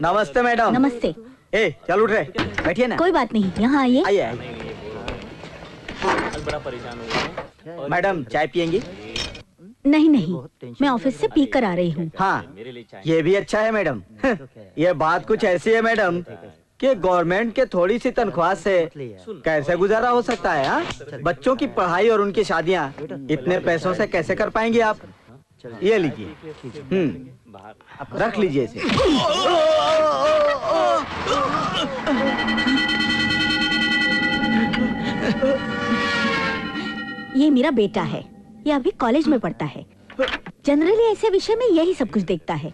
नमस्ते मैडम। नमस्ते। ए चल उठ रहे, बैठिए ना। कोई बात नहीं, यहाँ आइए। आइए आइए। बड़ा परेशान हूँ। मैडम चाय पियेंगी? नहीं नहीं, मैं ऑफिस से पी कर आ रही हूँ। हाँ ये भी अच्छा है मैडम। ये बात कुछ ऐसी है मैडम कि गवर्नमेंट के थोड़ी सी तनख्वाह से कैसे गुजारा हो सकता है? हाँ, बच्चों की पढ़ाई और उनकी शादियाँ इतने पैसों से कैसे कर पाएंगे आप? ये लीजिए, रख लीजिए इसे। ये मेरा बेटा है, ये अभी कॉलेज में पढ़ता है। जनरली ऐसे विषय में यही सब कुछ देखता है।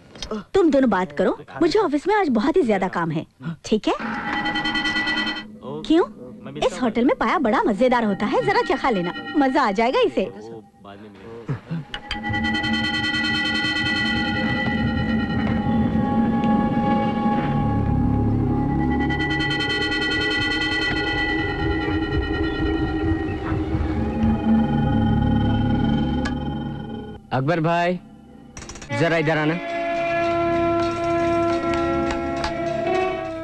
तुम दोनों बात करो, मुझे ऑफिस में आज बहुत ही ज्यादा काम है। ठीक है? क्यों? इस होटल में पाया बड़ा मजेदार होता है, जरा चखा लेना, मजा आ जाएगा इसे। अकबर भाई जरा इधर आना।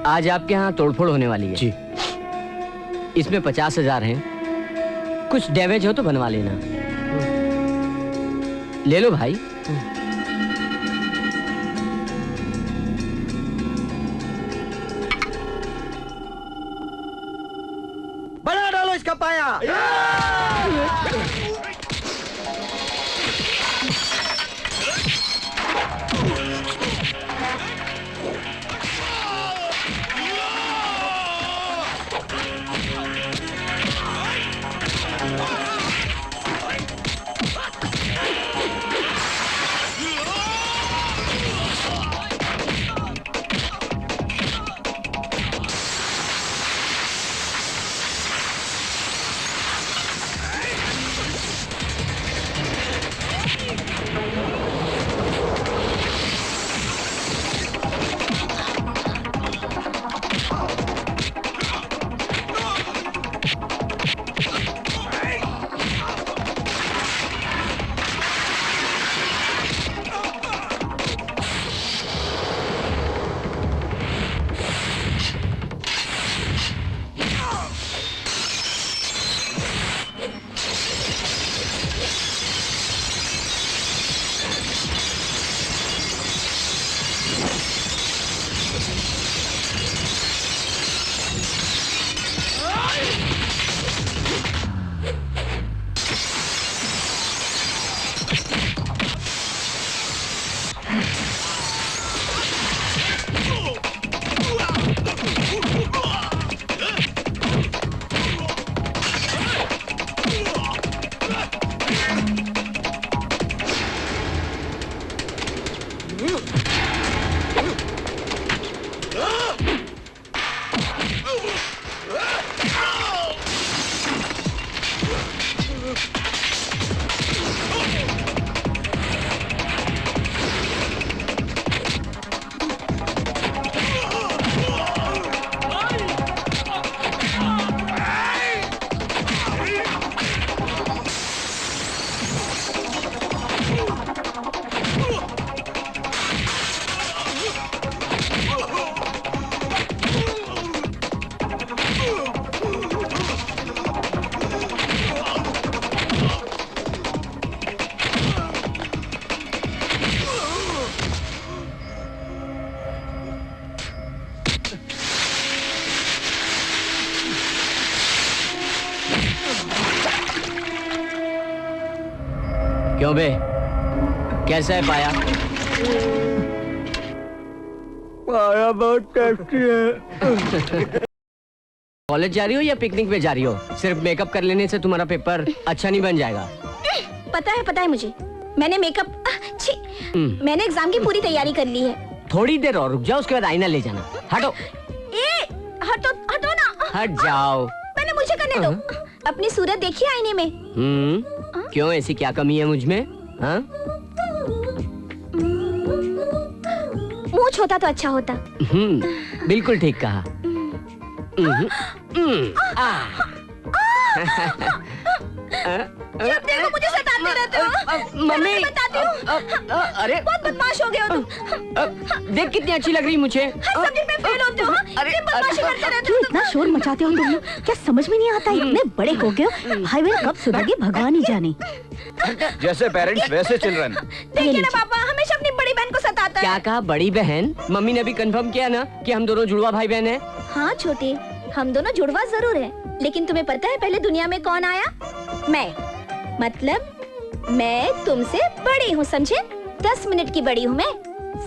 आज आपके यहाँ तोड़फोड़ होने वाली है जी। इसमें 50,000 हैं, कुछ डैमेज हो तो बनवा लेना। ले लो भाई। बना डालो इसका पाया। क्यों बे, कैसा है पाया? पाया बहुत टेस्टी है। कॉलेज जा रही हो या पिकनिक पे जा रही हो? सिर्फ मेकअप कर लेने से तुम्हारा पेपर अच्छा नहीं बन जाएगा। पता है मुझे, मैंने मेकअप मैंने एग्जाम की पूरी तैयारी कर ली है। थोड़ी देर और रुक जाओ, उसके बाद आईना ले जाना। हटो। हटो ना। हट जाओ। पहले मुझे करने दो। अपनी सूरत देखिए आईने में। क्यों, ऐसी क्या कमी है मुझ में? हाँ? मुंह छोटा तो अच्छा होता। बिल्कुल ठीक कहा। जब देखो मुझे सताते रहते हो। मम्मी मैं बताती हूँ। अरे बहुत बदमाश हो गए हो तुम। देख कितनी अच्छी लग रही मुझे। हर सब्जेक्ट में फेल होते हो। अरे, ये बदमाशी करते रहते हो। क्यों इतना शोर मचाते हो तुम लोग? क्या समझ में नहीं आता? इतने बड़े हो गए हो, भाई बहन कब सुधरेंगे भगवान ही जाने। जैसे पेरेंट्स वैसे चिल्ड्रन। देखिए ना पापा, हमेशा अपनी बड़ी बहन को सताता क्या है। कहा बड़ी बहन? मम्मी ने भी कंफर्म किया ना कि हम दोनों जुड़वा भाई बहन हैं। हाँ छोटे, हम दोनों जुड़वा जरूर है, लेकिन तुम्हें पता है पहले दुनिया में कौन आया? मैं। मतलब मैं तुमसे बड़ी हूँ, समझे? 10 मिनट की बड़ी हूँ मैं।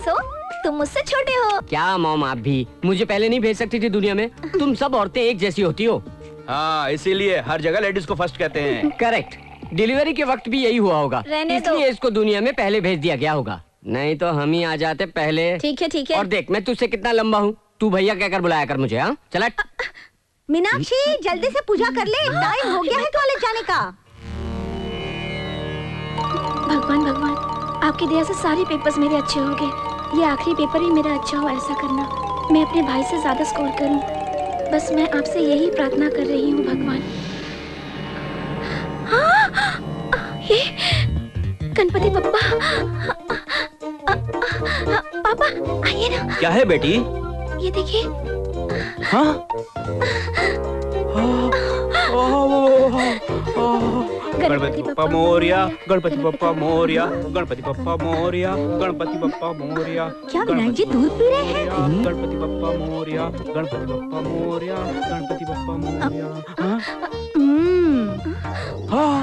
सो तुम मुझसे छोटे हो। क्या मॉम, आप भी मुझे पहले नहीं भेज सकती थी दुनिया में? तुम सब औरतें एक जैसी होती हो। हाँ, इसीलिए हर जगह लेडीज को फर्स्ट कहते हैं। करेक्ट। डिलीवरी के वक्त भी यही हुआ होगा, रहने दो। इसलिए इसको दुनिया में पहले भेज दिया गया होगा, नहीं तो हम ही आ जाते पहले। ठीक है ठीक है। और देख, मैं तुझसे कितना लंबा हूँ, तू भैया कहकर बुलाया कर मुझे। हाँ चला। मीनाक्षी जल्दी से पूजा कर ले, टाइम हो गया है कॉलेज जाने का। भगवान भगवान, आपकी दया से सारे पेपर्स मेरे अच्छे हो गए। ये आखिरी पेपर ही मेरा अच्छा हो, ऐसा करना। मैं अपने भाई से ज्यादा स्कोर करूं, बस मैं आपसे यही प्रार्थना कर रही हूँ भगवान। ये गणपति बप्पा। पापा आइए ना। क्या है बेटी? ये देखिए। हाँ? गणपति बप्पा मोरिया, गणपति बप्पा मोरिया, गणपति बप्पा मोरिया, गणपति बप्पा मोरिया। क्या विनायक जी दूध पी रहे हैं? गणपति बप्पा मोरिया, गणपति बप्पा मोरिया, गणपति बप्पा मोरिया। हाँ?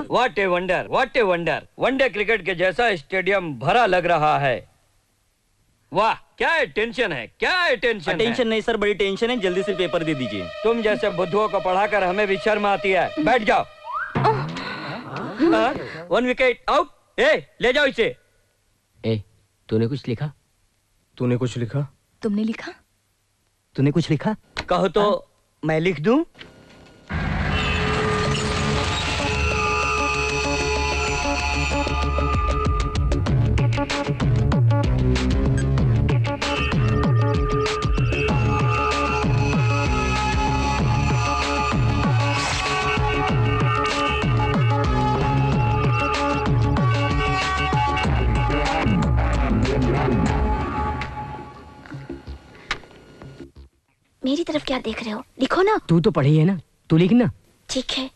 What a wonder, what a wonder. One day cricket के जैसा स्टेडियम भरा लग रहा है। वाह, क्या टेंशन है, क्या टेंशन। टेंशन नहीं सर, बड़ी टेंशन है, जल्दी से पेपर दे दीजिए। तुम जैसे बुद्धुओं को पढ़ाकर हमें भी शर्म आती है। बैठ जाओ। 1 विकेट आउट। ले जाओ इसे। तूने कुछ लिखा? तूने कुछ लिखा? तुमने लिखा? तूने कुछ लिखा? कहो तो मैं लिख दूं। मेरी तरफ क्या देख रहे हो? लिखो ना। तू तो पढ़ी है ना, तू लिखना। ठीक है।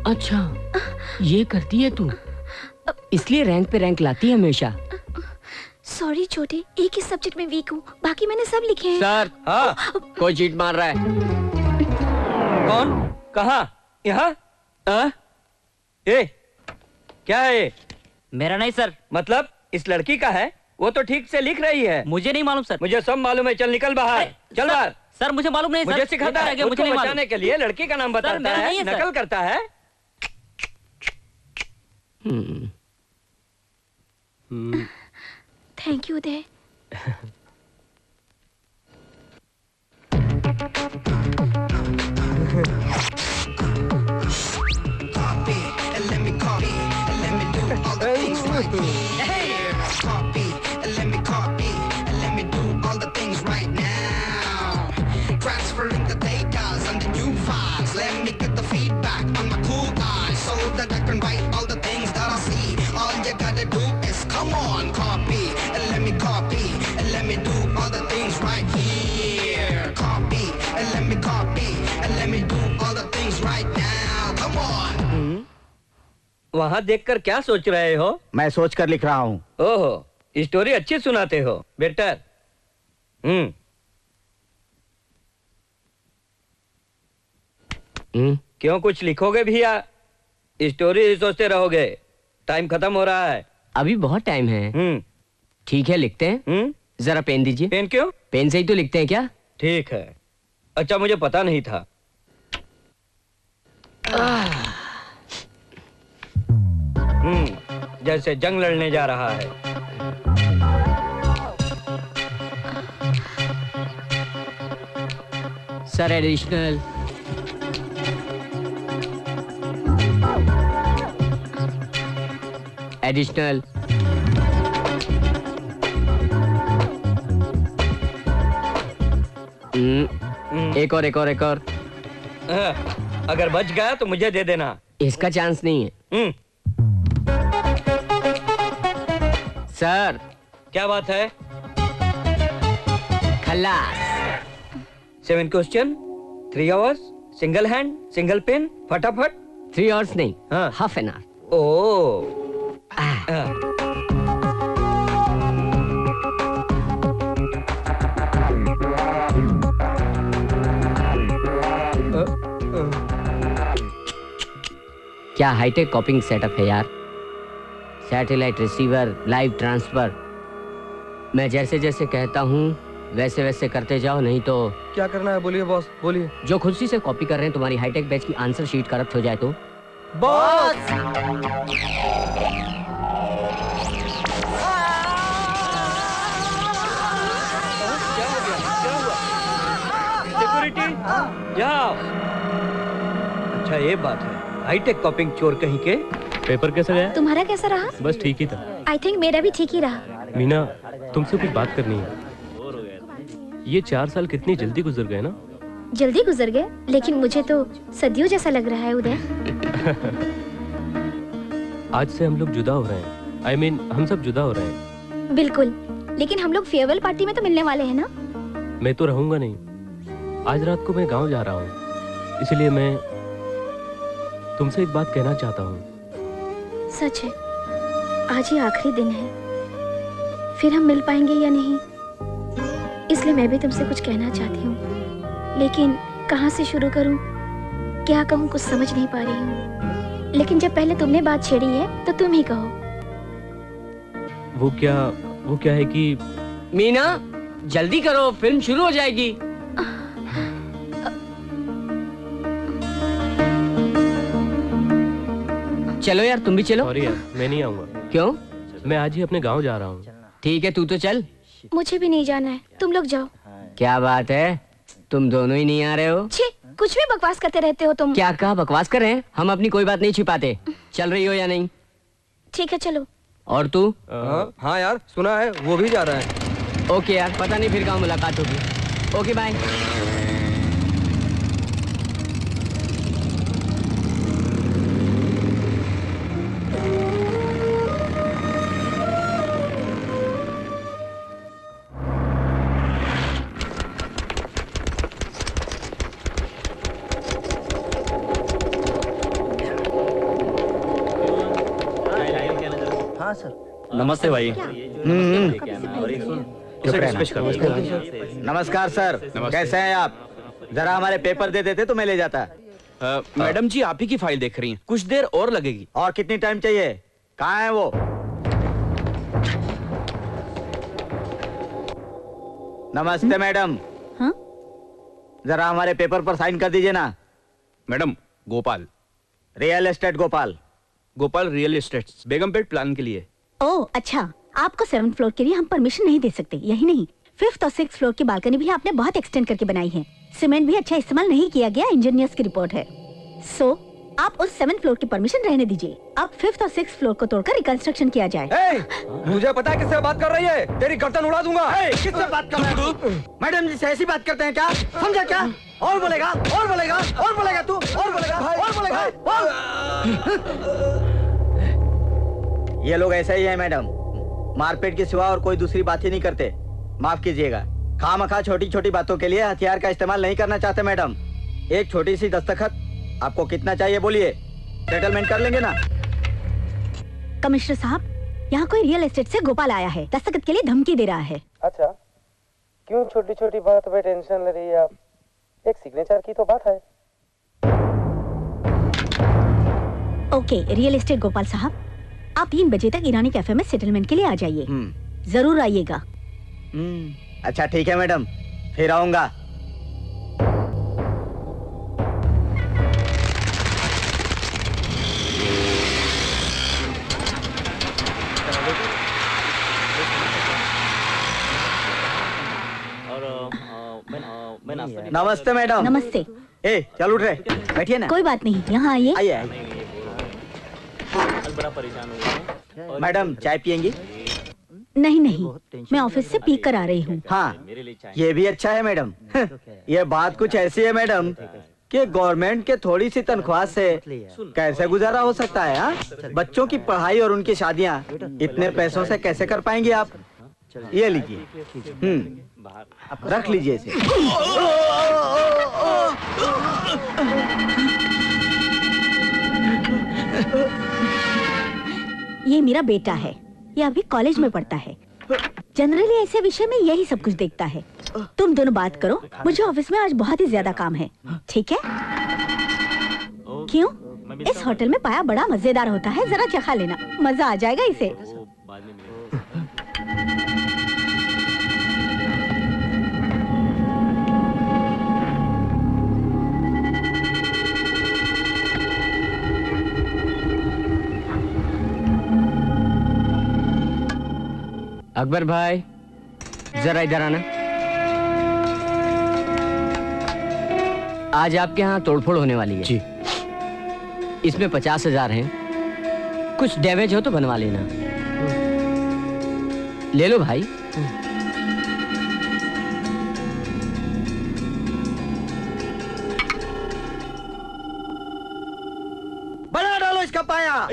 अच्छा, ये करती है तू, इसलिए रैंक पे रैंक लाती है हमेशा। सॉरी छोटे, एक ही सब्जेक्ट में वीक हूँ, बाकी मैंने सब लिखे हैं। सर, हाँ, कोई चीट मार रहा है। कौन? कहाँ? यहाँ? क्या है ये? मेरा नहीं सर। मतलब इस लड़की का है? वो तो ठीक से लिख रही है। मुझे नहीं मालूम सर। मुझे सब मालूम है। चल निकल बाहर, चल बाहर। सर मुझे मालूम नहीं। मुझे सिखाता है, मुझे बचाने के लिए लड़की का नाम बताता मेरा है, नहीं है, सर। नकल करता है। Thank you Uday. Transferring the data and the new files. Let me get the feedback on my cool eyes so that I can write all the things that I see. All you gotta do is come on, copy and let me copy and let me do all the things right here. Copy and let me copy and let me do all the things right now. Come on. वहाँ देखकर क्या सोच रहे हो? मैं सोच कर लिख रहा हूँ। ओहो, स्टोरी अच्छी सुनाते हो बेटर। क्यों, कुछ लिखोगे भी या स्टोरी ही सोचते रहोगे? टाइम खत्म हो रहा है। अभी बहुत टाइम है। ठीक है, लिखते हैं। जरा पेन दीजिए। पेन क्यों? पेन से ही तो लिखते हैं क्या? ठीक है। अच्छा, मुझे पता नहीं था। जैसे जंग लड़ने जा रहा है। Sir additional. एडिशनल। एक और एक और एक और। अगर बच गया तो मुझे दे देना। इसका चांस नहीं है। सर क्या बात है? खल्लास। 7 question, 3 hours, single hand, single pen, फटाफट। 3 आवर्स नहीं, हाँ। Half an hour. ओ क्या हाईटेक कॉपिंग सेटअप है यार। Satellite receiver, live transfer. मैं जैसे जैसे कहता हूँ वैसे वैसे करते जाओ, नहीं तो। क्या करना है बोलिए बॉस, बोलिए। जो खुशी से कॉपी कर रहे हैं तुम्हारी हाईटेक बैच की आंसर शीट करप्ट हो जाए तो। बॉस सिक्योरिटी जाओ। अच्छा ये बात है, हाईटेक कॉपिंग चोर कहीं के। पेपर कैसा गया? तुम्हारा कैसा रहा? बस ठीक ही था। आई थिंक मेरा भी ठीक ही रहा। मीना, तुमसे कुछ बात करनी है। ये 4 साल कितनी जल्दी गुजर गए ना। जल्दी गुजर गए, लेकिन मुझे तो सदियों जैसा लग रहा है उदय। आज से हम लोग जुदा हो रहे हैं। I mean, हम सब जुदा हो रहे हैं। बिल्कुल, लेकिन हम लोग फेयरवेल पार्टी में तो मिलने वाले हैं ना। मैं तो रहूंगा नहीं। आज रात को मैं गांव जा रहा हूँ, इसलिए मैं तुमसे एक बात कहना चाहता हूँ। सच है, आज ही आखिरी दिन है, फिर हम मिल पाएंगे या नहीं, इसलिए मैं भी तुमसे कुछ कहना चाहती हूँ, लेकिन कहाँ से शुरू करूँ, क्या कहूँ, कुछ समझ नहीं पा रही हूँ। लेकिन जब पहले तुमने बात छेड़ी है तो तुम ही कहो। वो क्या है कि मीना जल्दी करो, फिल्म शुरू हो जाएगी। चलो यार, तुम भी चलो। सॉरी यार, मैं नहीं आऊंगा। क्यों? मैं आज ही अपने गांव जा रहा हूँ। ठीक है, तू तो चल। मुझे भी नहीं जाना है, तुम लोग जाओ। क्या बात है, तुम दोनों ही नहीं आ रहे हो? छी, कुछ भी बकवास करते रहते हो तुम। क्या कहा, बकवास कर रहे हैं? हम अपनी कोई बात नहीं छिपाते। चल रही हो या नहीं? ठीक है चलो। और तू? हाँ यार, सुना है वो भी जा रहा है। ओके यार, पता नहीं फिर कहाँ मुलाकात होगी। Okay bye. नमस्ते भाई। नमस्कार सर, कैसे हैं आप? जरा हमारे पेपर दे देते तो मैं ले जाता। मैडम जी आप ही की फाइल देख रही हैं, कुछ देर और लगेगी। और कितनी टाइम चाहिए? कहाँ है वो? नमस्ते मैडम। हाँ? जरा हमारे पेपर पर साइन कर दीजिए ना। Madam, Gopal. Real estate Gopal. Gopal real estate, Begumpet plan के लिए। ओह अच्छा, आपको 7th फ्लोर के लिए हम परमिशन नहीं दे सकते। यही नहीं, 5th और 6th फ्लोर की बालकनी भी आपने बहुत एक्सटेंड करके बनाई है। सीमेंट भी अच्छा इस्तेमाल नहीं किया गया, इंजीनियर्स की रिपोर्ट है। सो आप उस 7th फ्लोर की परमिशन रहने दीजिए। अब 5th और 6th फ्लोर को तोड़कर रिकंस्ट्रक्शन किया जाए। मुझे पता है किससे बात कर रही है, तेरी गर्दन उड़ा दूंगा। किससे बात कर रहे हैं? मैडम जी से ऐसी बात करते हैं क्या? समझा क्या? और बोलेगा, और बोलेगा, और बोलेगा तू, और बोलेगा, और बोलेगा, ये लोग ऐसे ही हैं मैडम, मारपीट के सिवा और कोई दूसरी बात ही नहीं करते। माफ कीजिएगा, खामखा छोटी छोटी बातों के लिए हथियार का इस्तेमाल नहीं करना चाहते मैडम। एक छोटी सी दस्तखत, आपको कितना चाहिए बोलिए, सेटलमेंट कर लेंगे ना। कमिश्नर साहब, यहाँ कोई रियल एस्टेट से गोपाल आया है, दस्तखत के लिए धमकी दे रहा है। अच्छा, क्यों छोटी छोटी बात पे टेंशन ले रही है आप? एक सिग्नेचर की तो बात है। ओके, रियल एस्टेट गोपाल साहब, आप 3 बजे तक ईरानी कैफे में सेटलमेंट के लिए आ जाइए। जरूर आइएगा। अच्छा ठीक है मैडम, फिर आऊंगा। नमस्ते मैडम। नमस्ते। ए चल उठ रहे, बैठिए ना। कोई बात नहीं, यहाँ आइए। आइए आइए। मैडम चाय पियेंगी? नहीं नहीं, मैं ऑफिस से पी कर आ रही हूँ। हाँ ये भी अच्छा है मैडम। ये बात कुछ ऐसी है मैडम कि गवर्नमेंट के थोड़ी सी तनख्वाह से कैसे गुजारा हो सकता है? हाँ, बच्चों की पढ़ाई और उनकी शादियाँ इतने पैसों से कैसे कर पाएंगे आप? ये लीजिए, रख लीजिए इसे। ये मेरा बेटा है, ये अभी कॉलेज में पढ़ता है। जनरली ऐसे विषय में यही सब कुछ देखता है। तुम दोनों बात करो, मुझे ऑफिस में आज बहुत ही ज्यादा काम है, ठीक है? क्यों? इस होटल में पाया बड़ा मजेदार होता है, जरा चखा लेना, मजा आ जाएगा इसे। अकबर भाई जरा इधर आना। आज आपके यहाँ तोड़फोड़ होने वाली है जी। इसमें 50,000 हैं, कुछ डैमेज हो तो बनवा लेना। ले लो भाई। बना डालो इसका पाया।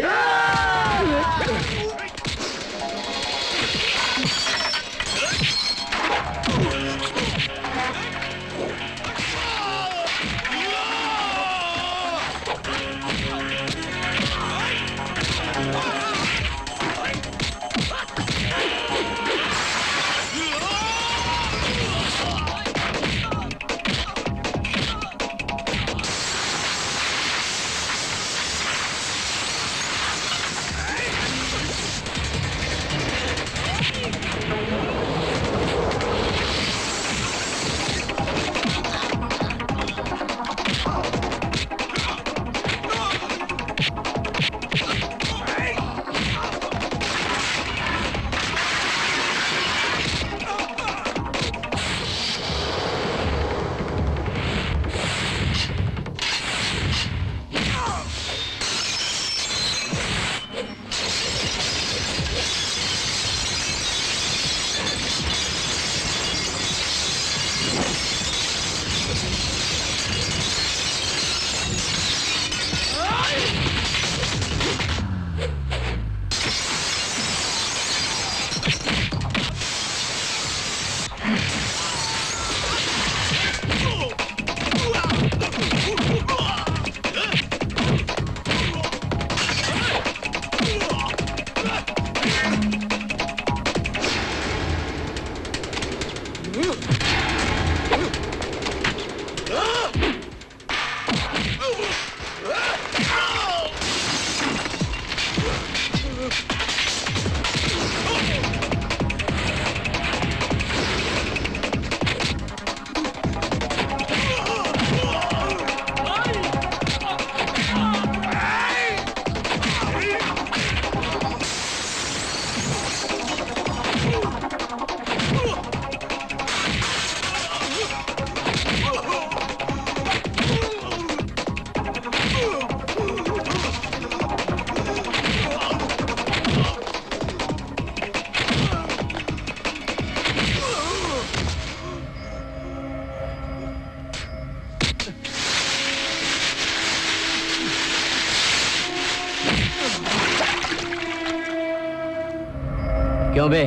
क्यों बे,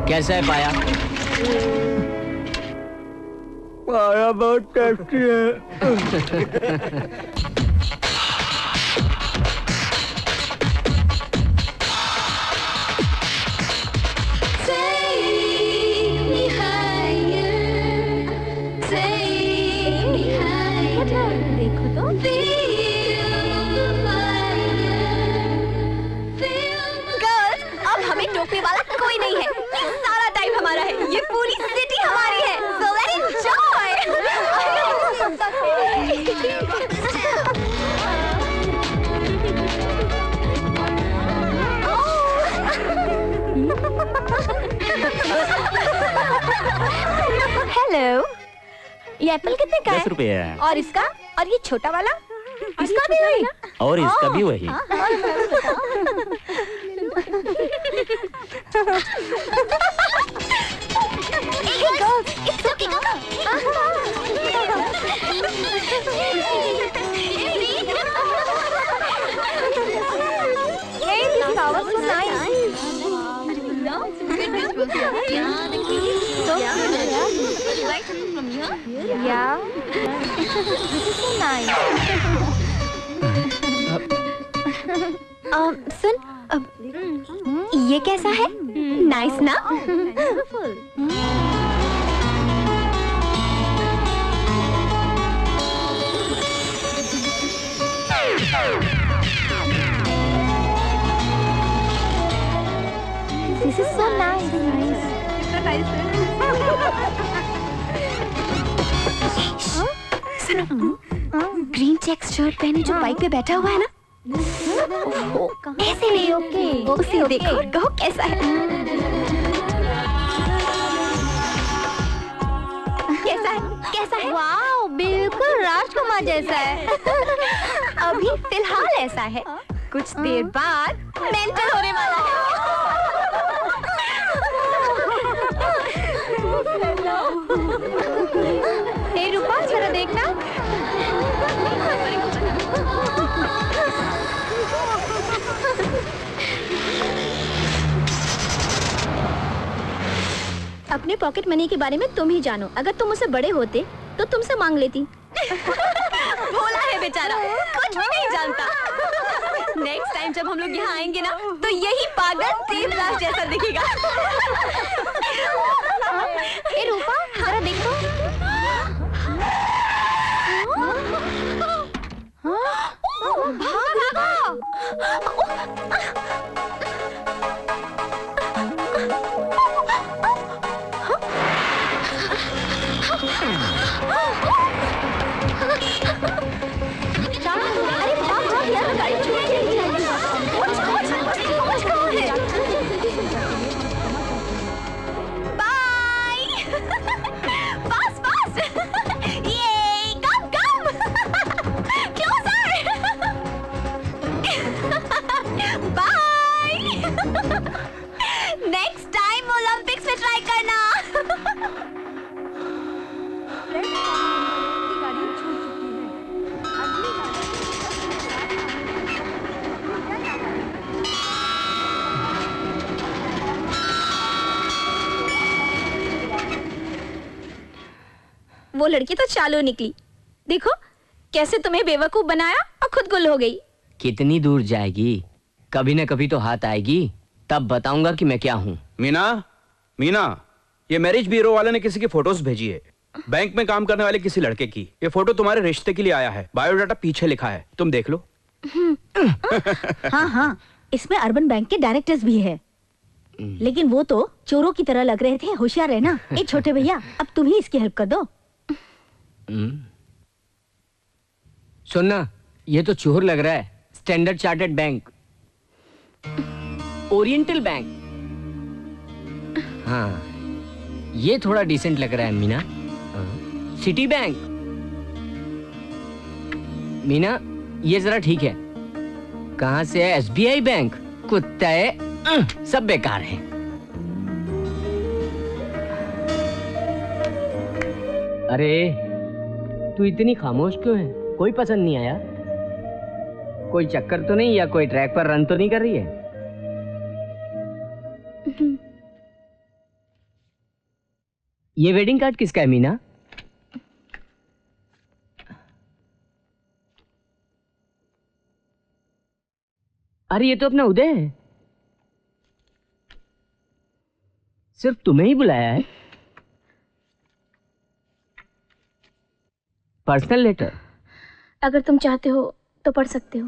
कैसा है पाया? पाया बहुत टेस्टी है। देखो तो। गर्ल्स, अब हमें टोकने वाला कोई नहीं है। ये सारा टाइम हमारा है, ये पूरी सिटी हमारी है। So let's enjoy. Hello. ये एप्पल कितने का है? 10 रुपए है। और इसका? और ये छोटा वाला? इसका भी वही? और इसका भी वही। Hey girls, it's okay, come on. Hey, this flower was nice. So good. You like something from here? Yeah. This is so nice. सुन, ये कैसा है? नाइस ना? This is so nice. सुनो, ग्रीन चेक्स शर्ट पहने जो bike पे बैठा हुआ है ना, ऐसे नहीं, ओके उसे देखो और कहो कैसा है। कैसा है? कैसा है? वाओ, बिल्कुल राजकुमार जैसा है। अभी फिलहाल ऐसा है, कुछ देर बाद मेंटल होने वाला है। हे रूपा, जरा देखना। अपने पॉकेट मनी के बारे में तुम ही जानो। अगर तुम मुझसे बड़े होते तो तुमसे मांग लेती। भोला है बेचारा, कुछ भी नहीं जानता। नेक्स्ट टाइम जब हम लोग यहाँ आएंगे ना, तो यही पागल देवदास जैसा दिखेगा। ए रूपा, जरा देखो। नेक्स्ट टाइम ओलंपिक्स में ट्राई करना। वो लड़की तो चालू निकली। देखो कैसे तुम्हें बेवकूफ बनाया और खुद गुल हो गई। कितनी दूर जाएगी? कभी न कभी तो हाथ आएगी, तब बताऊंगा कि मैं क्या हूँ। मीना, मीना, ये मैरिज ब्यूरो वाले ने किसी की फोटोज भेजी है, बैंक में काम करने वाले किसी लड़के की। ये फोटो तुम्हारे रिश्ते के लिए आया है, बायोडाटा पीछे लिखा है, तुम देख लो। हाँ हाँ, इसमें अर्बन बैंक के डायरेक्टर्स भी है, लेकिन वो तो चोरों की तरह लग रहे थे। होशियार रहना। ए छोटे भैया, अब तुम ही इसकी हेल्प कर दो। सुनना, ये तो चोर लग रहा है। Standard chartered bank, oriental bank. हाँ, ये थोड़ा डिसेंट लग रहा है मीना। City bank. मीना, ये जरा ठीक है। कहां से है? SBI bank. कुत्ते सब बेकार हैं। अरे तू इतनी खामोश क्यों है? कोई पसंद नहीं आया? कोई चक्कर तो नहीं, या कोई ट्रैक पर रन तो नहीं कर रही है? ये वेडिंग कार्ड किसका है मीना? अरे ये तो अपना उदय है। सिर्फ तुम्हें ही बुलाया है। Personal letter? अगर तुम चाहते हो तो पढ़ सकते हो।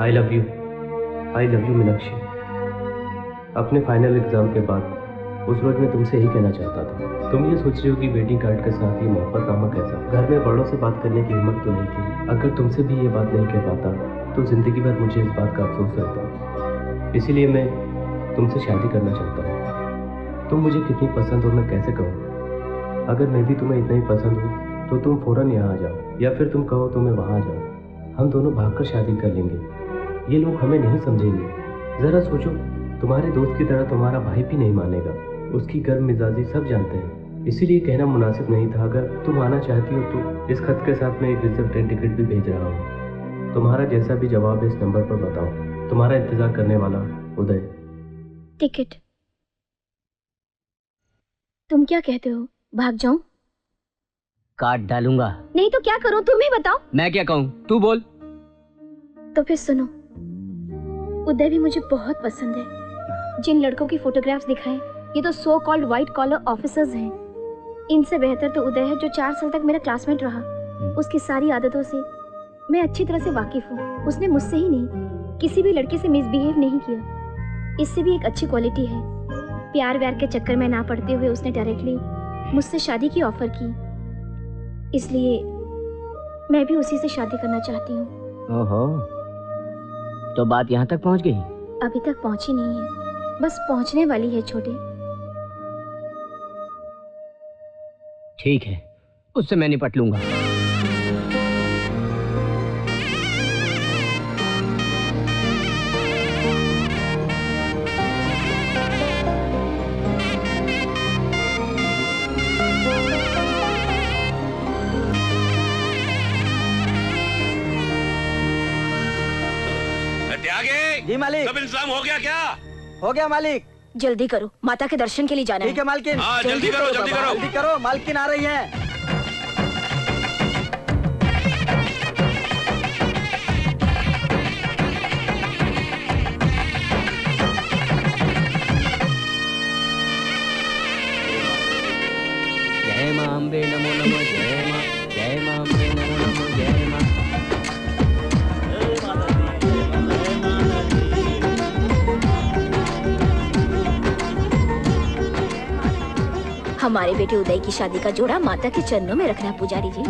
I love you Meenakshi. अपने फाइनल एग्जाम के बाद उस रोज मैं तुमसे यही कहना चाहता था। तुम ये सोच रहे हो कि वेडिंग कार्ड के साथ ये मोहब्बत नामा कैसा। घर में बड़ों से बात करने की हिम्मत तो नहीं थी। अगर तुमसे भी ये बात नहीं कह पाता तो जिंदगी भर मुझे इस बात का अफसोस रहता। इसीलिए मैं तुमसे शादी करना चाहता हूँ। तुम मुझे कितनी पसंद हो मैं कैसे कहूँ। अगर मैं भी तुम्हें इतना ही पसंद हूँ तो तुम फौरन यहाँ आ जाओ, या फिर तुम कहो तो मैं वहाँ आ जाऊँ। हम दोनों भागकर शादी कर लेंगे। ये लोग हमें नहीं समझेंगे। ज़रा सोचो, तुम्हारे दोस्त की तरह तुम्हारा भाई भी नहीं मानेगा। उसकी गर्म मिजाजी सब जानते हैं, इसीलिए कहना मुनासिब नहीं था। अगर तुम आना चाहती हो तो इस खत के साथ मैं एक रिजर्व ट्रेन टिकट भी भेज रहा हूँ। तुम्हारा जैसा भी जवाब है इस नंबर पर बताओ। तुम्हारा इंतजार करने वाला उदय। टिकट? तुम क्या कहते हो, भाग जाऊं? काट डालूंगा। नहीं तो क्या करूं, तुम ही बताओ। मैं क्या कहूँ, तू बोल। तो फिर सुनो, उदय भी मुझे बहुत पसंद है। जिन लड़कों की फोटोग्राफ्स दिखाए ये तो so called white collar officers हैं। इनसे बेहतर तो उदय है, जो 4 साल तक मेरा क्लासमेट रहा। उसकी सारी आदतों से मैं अच्छी तरह से वाकिफ हूँ। उसने मुझसे ही नहीं, किसी भी लड़के से मिसबिहेव नहीं किया। इससे भी एक अच्छी क्वालिटी है, प्यार व्यार के चक्कर में ना पड़ते हुए उसने डायरेक्टली मुझसे शादी की ऑफर की। इसलिए मैं भी उसी से शादी करना चाहती हूँ। ओहो, तो बात यहाँ तक पहुँच गई? अभी तक पहुँची नहीं है, बस पहुँचने वाली है छोटे। ठीक है, उससे मैं निपट लूंगा। जी मालिक। सब इंतजाम हो गया क्या? हो गया मालिक। जल्दी करो, माता के दर्शन के लिए जाना है। ठीक है मालकिन। हाँ, जल्दी करो, जल्दी करो। जल्दी करो, मालकिन आ रही है। जय मां अम्बे नमो नमो, जय मां, जय मां अम्बे नमो नमो, जय मां। हमारे बेटे उदय की शादी का जोड़ा माता के चरणों में रखना पुजारी जी।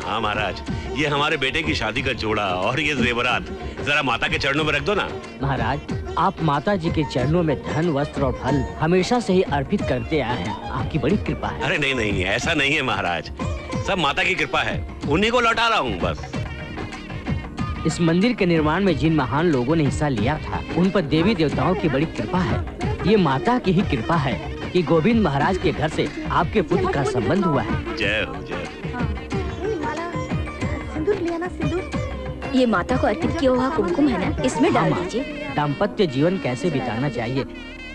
हाँ महाराज, ये हमारे बेटे की शादी का जोड़ा और ये जेवरात जरा माता के चरणों में रख दो ना। महाराज, आप माता जी के चरणों में धन, वस्त्र और फल हमेशा से ही अर्पित करते आए हैं। आपकी बड़ी कृपा है। अरे नहीं नहीं, ऐसा नहीं है महाराज, सब माता की कृपा है, उन्हीं को लौटा रहा हूँ बस। इस मंदिर के निर्माण में जिन महान लोगों ने हिस्सा लिया था, उन पर देवी देवताओं की बड़ी कृपा है। ये माता की ही कृपा है कि गोविंद महाराज के घर से आपके पुत्र का संबंध हुआ है। जय हो, जय हो। सिंदूर लिया ना, सिंदूर। ये माता को अर्पित किया हुआ कुमकुम है ना, इसमें डाल दीजिए। दाम्पत्य जीवन कैसे बिताना चाहिए,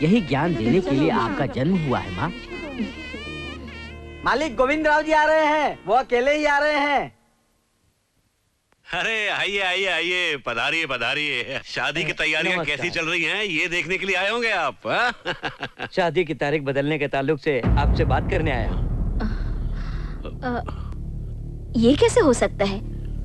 यही ज्ञान देने के लिए आपका जन्म हुआ है माँ। मालिक गोविंद राव जी आ रहे हैं, वो अकेले ही आ रहे हैं। अरे आइए आइए आइए, पधारिए पधारिए। शादी की तैयारियां कैसी चल रही हैं, ये देखने के लिए आए होंगे आप। शादी की तारीख बदलने के ताल्लुक से आपसे बात करने आया हूँ। ये कैसे हो सकता है?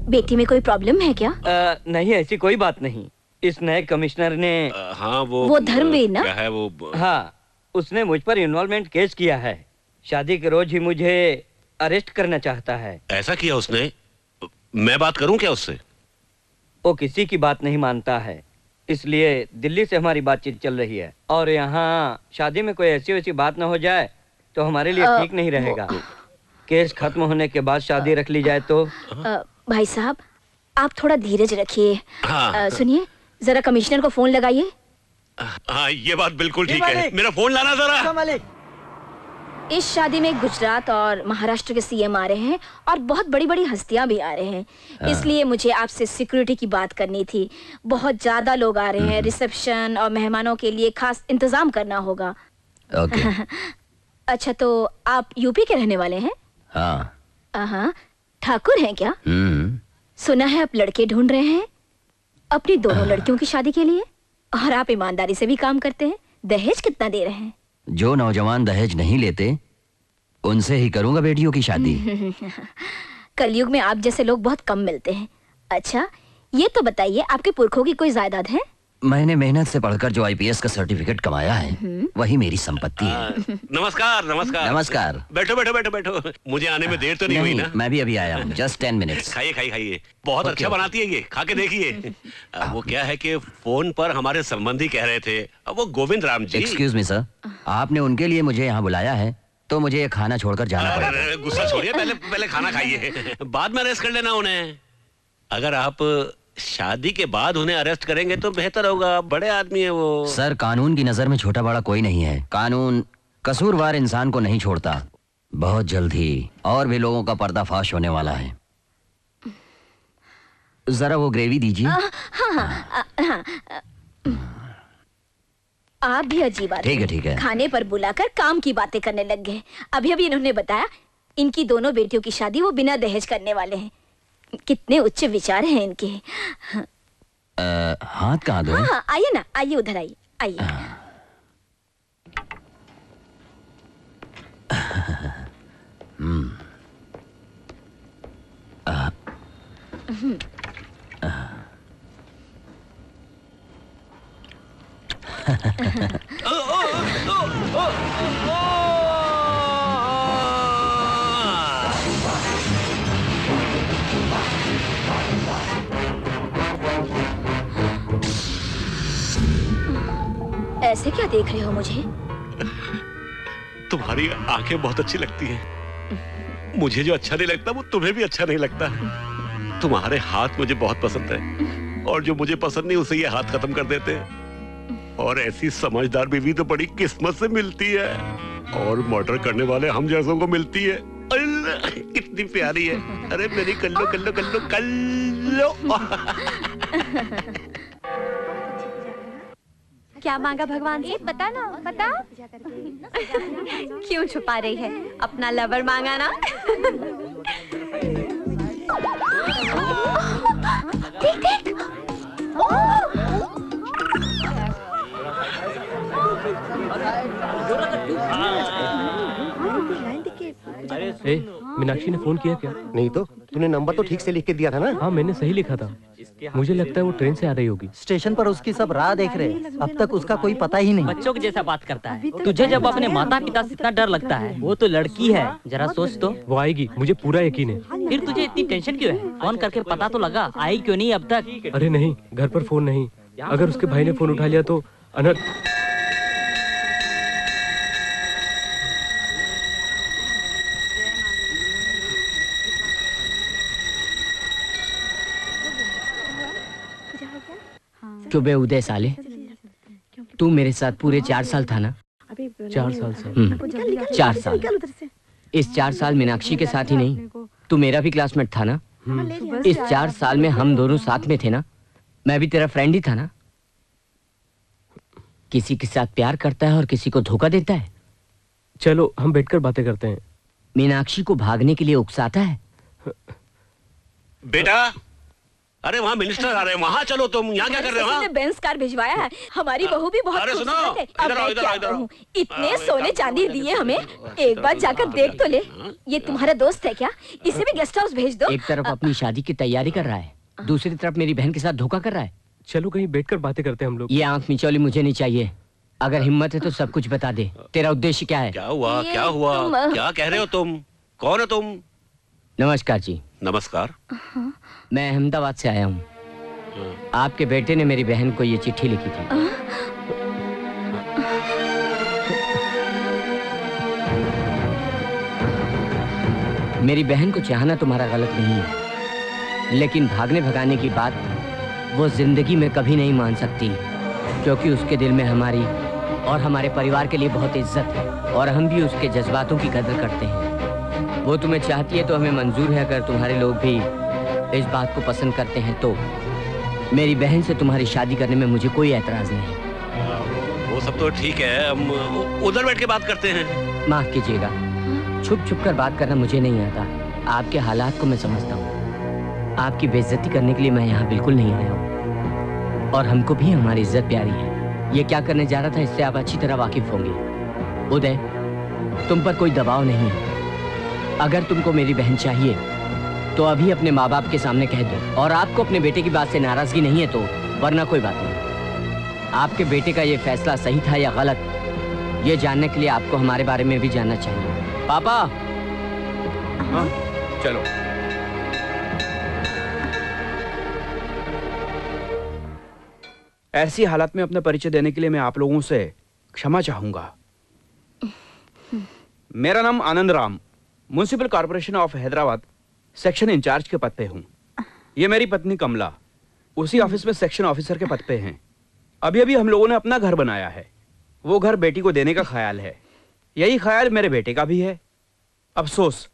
बेटी में कोई प्रॉब्लम है क्या? नहीं, ऐसी कोई बात नहीं। इस नए कमिश्नर ने हाँ वो धर्मवीर ना? क्या है वो? हाँ, उसने मुझ पर इन्वॉल्वमेंट केस किया है। शादी के रोज ही मुझे अरेस्ट करना चाहता है। ऐसा किया उसने? मैं बात करूं क्या उससे? वो किसी की बात नहीं मानता है, इसलिए दिल्ली से हमारी बातचीत चल रही है। और यहाँ शादी में कोई ऐसी वैसी बात न हो जाए तो हमारे लिए ठीक नहीं रहेगा। केस खत्म होने के बाद शादी रख ली जाए तो। भाई साहब, आप थोड़ा धीरज रखिए। हाँ। सुनिए, जरा कमिश्नर को फोन लगाइए। हाँ, ये बात बिल्कुल ठीक है। मेरा फोन लाना जरा। मालिक, इस शादी में गुजरात और महाराष्ट्र के सीएम आ रहे हैं और बहुत बड़ी बड़ी हस्तियां भी आ रहे हैं। इसलिए मुझे आपसे सिक्योरिटी की बात करनी थी। बहुत ज्यादा लोग आ रहे हैं, रिसेप्शन और मेहमानों के लिए खास इंतजाम करना होगा। ओके। अच्छा, तो आप यूपी के रहने वाले हैं? हाँ। ठाकुर हैं क्या? सुना है आप लड़के ढूंढ रहे हैं अपनी दोनों लड़कियों की शादी के लिए, और आप ईमानदारी से भी काम करते हैं। दहेज कितना दे रहे हैं? जो नौजवान दहेज नहीं लेते उनसे ही करूंगा बेटियों की शादी। कलयुग में आप जैसे लोग बहुत कम मिलते हैं। अच्छा, ये तो बताइए, आपके पुरखों की कोई जायदाद है? मैंने मेहनत से पढ़कर जो आईपीएस का सर्टिफिकेट कमाया है वही मेरी संपत्ति है। नमस्कार नमस्कार। नमस्कार। बैठो बैठो बैठो बैठो। मुझे आने में देर तो नहीं हुई ना? मैं भी अभी आया हूँ, जस्ट 10 मिनट्स। खाइए खाइए खाइए, बहुत अच्छा बनाती है ये, खा के देखिए। वो क्या है कि फोन पर हमारे संबंधी कह रहे थे, वो Govind Ram ji. Excuse me sir, आपने उनके लिए मुझे यहाँ बुलाया है तो मुझे ये खाना छोड़कर जाना पड़ेगा। गुस्सा छोड़िए, पहले खाना खाइए, बाद में अरेस्ट कर लेना उन्हें। अगर आप शादी के बाद उन्हें अरेस्ट करेंगे तो बेहतर होगा, बड़े आदमी है वो। सर, कानून की नजर में छोटा बड़ा कोई नहीं है। कानून कसूरवार इंसान को नहीं छोड़ता। बहुत जल्द ही और भी लोगों का पर्दाफाश होने वाला है। जरा वो ग्रेवी दीजिए। आप भी अजीब आदमी। ठीक है ठीक है। खाने पर बुलाकर काम की बातें करने लग गए। अभी अभी इन्होंने बताया इनकी दोनों बेटियों की शादी वो बिना दहेज करने वाले हैं। कितने उच्च विचार हैं इनके। हाथ कहाँ दो? हाँ, आइए ना, आइए उधर आइए, आइए। ऐसे क्या देख रहे हो मुझे? तुम्हारी आंखें बहुत अच्छी लगती हैं। मुझे जो अच्छा नहीं लगता वो तुम्हें भी अच्छा नहीं लगता। तुम्हारे हाथ मुझे बहुत पसंद है और जो मुझे पसंद नहीं उसे ये हाथ खत्म कर देते हैं। और ऐसी समझदार बीवी तो बड़ी किस्मत से मिलती है और मर्डर करने वाले हम जैसों को मिलती है। कितनी प्यारी है। अरे मेरी कल्लो कल्लो कल्लो कल्लो। क्या मांगा भगवान से? बता ना, बता। क्यों छुपा रही है? अपना लवर मांगा ना। देख देख। ए, मीनाक्षी ने फोन किया क्या? नहीं तो तूने नंबर तो ठीक से लिख के दिया था ना? हाँ, मैंने सही लिखा था। मुझे लगता है वो ट्रेन से आ रही होगी। स्टेशन पर उसकी सब राह देख रहे हैं, अब तक उसका कोई पता ही नहीं। बच्चों के जैसा बात करता है। तुझे जब अपने माता पिता से इतना डर लगता है, वो तो लड़की है, जरा सोच तो। वो आएगी, मुझे पूरा यकीन है। फिर तुझे इतनी टेंशन क्यों है? फोन करके पता तो लगा, आई क्यों नहीं अब तक? अरे नहीं, घर पर फोन नहीं। अगर उसके भाई ने फोन उठा लिया तो अनर्थ। चुबे उदय साले, तू मेरे साथ पूरे 4 साल था ना? 4 साल से। 4 साल। इस 4 साल मीनाक्षी के साथ ही नहीं, तू मेरा भी क्लासमेट था ना? इस 4 साल में हम दोनों साथ में थे ना? मैं भी तेरा फ्रेंड ही था ना? किसी के साथ प्यार करता है और किसी को धोखा देता है। चलो हम बैठकर बातें करते हैं। मीनाक्षी को भागने के लिए उकसाता है। बेटा, अरे वहाँ मिनिस्टर आ रहे हैं, वहाँ चलो। तुम यहाँ क्या कर रहे हो? बेंस कार भिजवाया है। हमारी बहू भी बहुत अरे सुनो, खूबसूरत है। अब इधर आओ, मैं इधर क्या आओ, इधर आओ। कहूँ? इतने सोने चांदी दिए हमें, एक बार जाकर देख तो ले। ये तुम्हारा दोस्त है क्या? इसे भी गेस्ट हाउस भेज दो। एक तरफ अपनी शादी की तैयारी कर रहा है, दूसरी तरफ मेरी बहन के साथ धोखा कर रहा है। चलो कहीं बैठकर बातें करते हैं हम लोग। ये आंख मिचौली मुझे नहीं चाहिए। अगर हिम्मत है तो सब कुछ बता दे। तेरा उद्देश्य क्या है? क्या हुआ? क्या हुआ? क्या कह रहे हो तुम? कौन हो तुम? नमस्कार जी। नमस्कार। मैं अहमदाबाद से आया हूँ। आपके बेटे ने मेरी बहन को ये चिट्ठी लिखी थी। मेरी बहन को चाहना तुम्हारा गलत नहीं है, लेकिन भागने भगाने की बात वो जिंदगी में कभी नहीं मान सकती, क्योंकि उसके दिल में हमारी और हमारे परिवार के लिए बहुत इज्जत है और हम भी उसके जज्बातों की कदर करते हैं। वो तुम्हें चाहती है तो हमें मंजूर है। अगर तुम्हारे लोग भी इस बात को पसंद करते हैं तो मेरी बहन से तुम्हारी शादी करने में मुझे कोई एतराज नहीं। वो सब तो ठीक है, हम उधर बैठ के बात करते हैं। माफ कीजिएगा, छुप छुप कर बात करना मुझे नहीं आता। आपके हालात को मैं समझता हूँ। आपकी बेइज्जती करने के लिए मैं यहाँ बिल्कुल नहीं आया हूँ और हमको भी हमारी इज्जत प्यारी है। ये क्या करने जा रहा था इससे आप अच्छी तरह वाकिफ होंगे। उदय, तुम पर कोई दबाव नहीं है। अगर तुमको मेरी बहन चाहिए तो अभी अपने माँ बाप के सामने कह दो, और आपको अपने बेटे की बात से नाराजगी नहीं है तो वरना कोई बात नहीं। आपके बेटे का ये फैसला सही था या गलत, ये जानने के लिए आपको हमारे बारे में भी जानना चाहिए। पापा। हाँ, चलो। ऐसी हालत में अपना परिचय देने के लिए मैं आप लोगों से क्षमा चाहूंगा। मेरा नाम Anand Ram, municipal corporation of Hyderabad section incharge के पद पे हूँ। ये मेरी पत्नी कमला उसी ऑफिस में सेक्शन ऑफिसर के पद पे हैं। अभी अभी हम लोगों ने अपना घर बनाया है, वो घर बेटी को देने का ख्याल है। यही ख्याल मेरे बेटे का भी है। अफसोस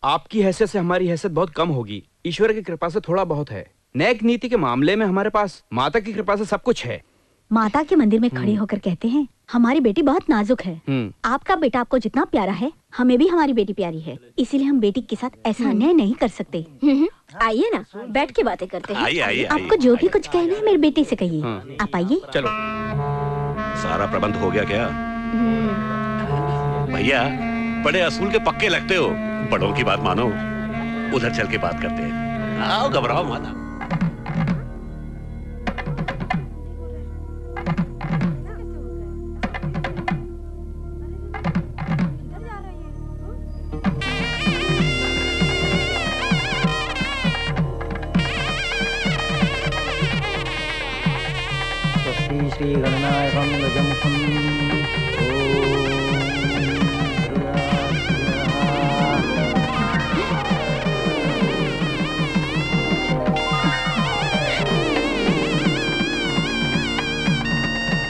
आपकी हैसियत से हमारी हैसियत बहुत कम होगी। ईश्वर की कृपा से थोड़ा बहुत है। नेक नीति के मामले में हमारे पास माता की कृपा से सब कुछ है। माता के मंदिर में खड़े होकर कहते हैं हमारी बेटी बहुत नाजुक है। आपका बेटा आपको जितना प्यारा है हमें भी हमारी बेटी प्यारी है, इसीलिए हम बेटी के साथ ऐसा अन्याय नहीं कर सकते। आइए ना, बैठ के बातें करते हैं। आइए, आइए, आपको जो भी कुछ कहना है मेरे बेटे से कहिए। आप आइए। चलो। सारा प्रबंध हो गया क्या? भैया बड़े असूल के पक्के लगते हो, बड़ों की बात मानो। उधर चल के बात करते हैं। आओ, घबराओ मत। श्री गणनायकं गजमुखं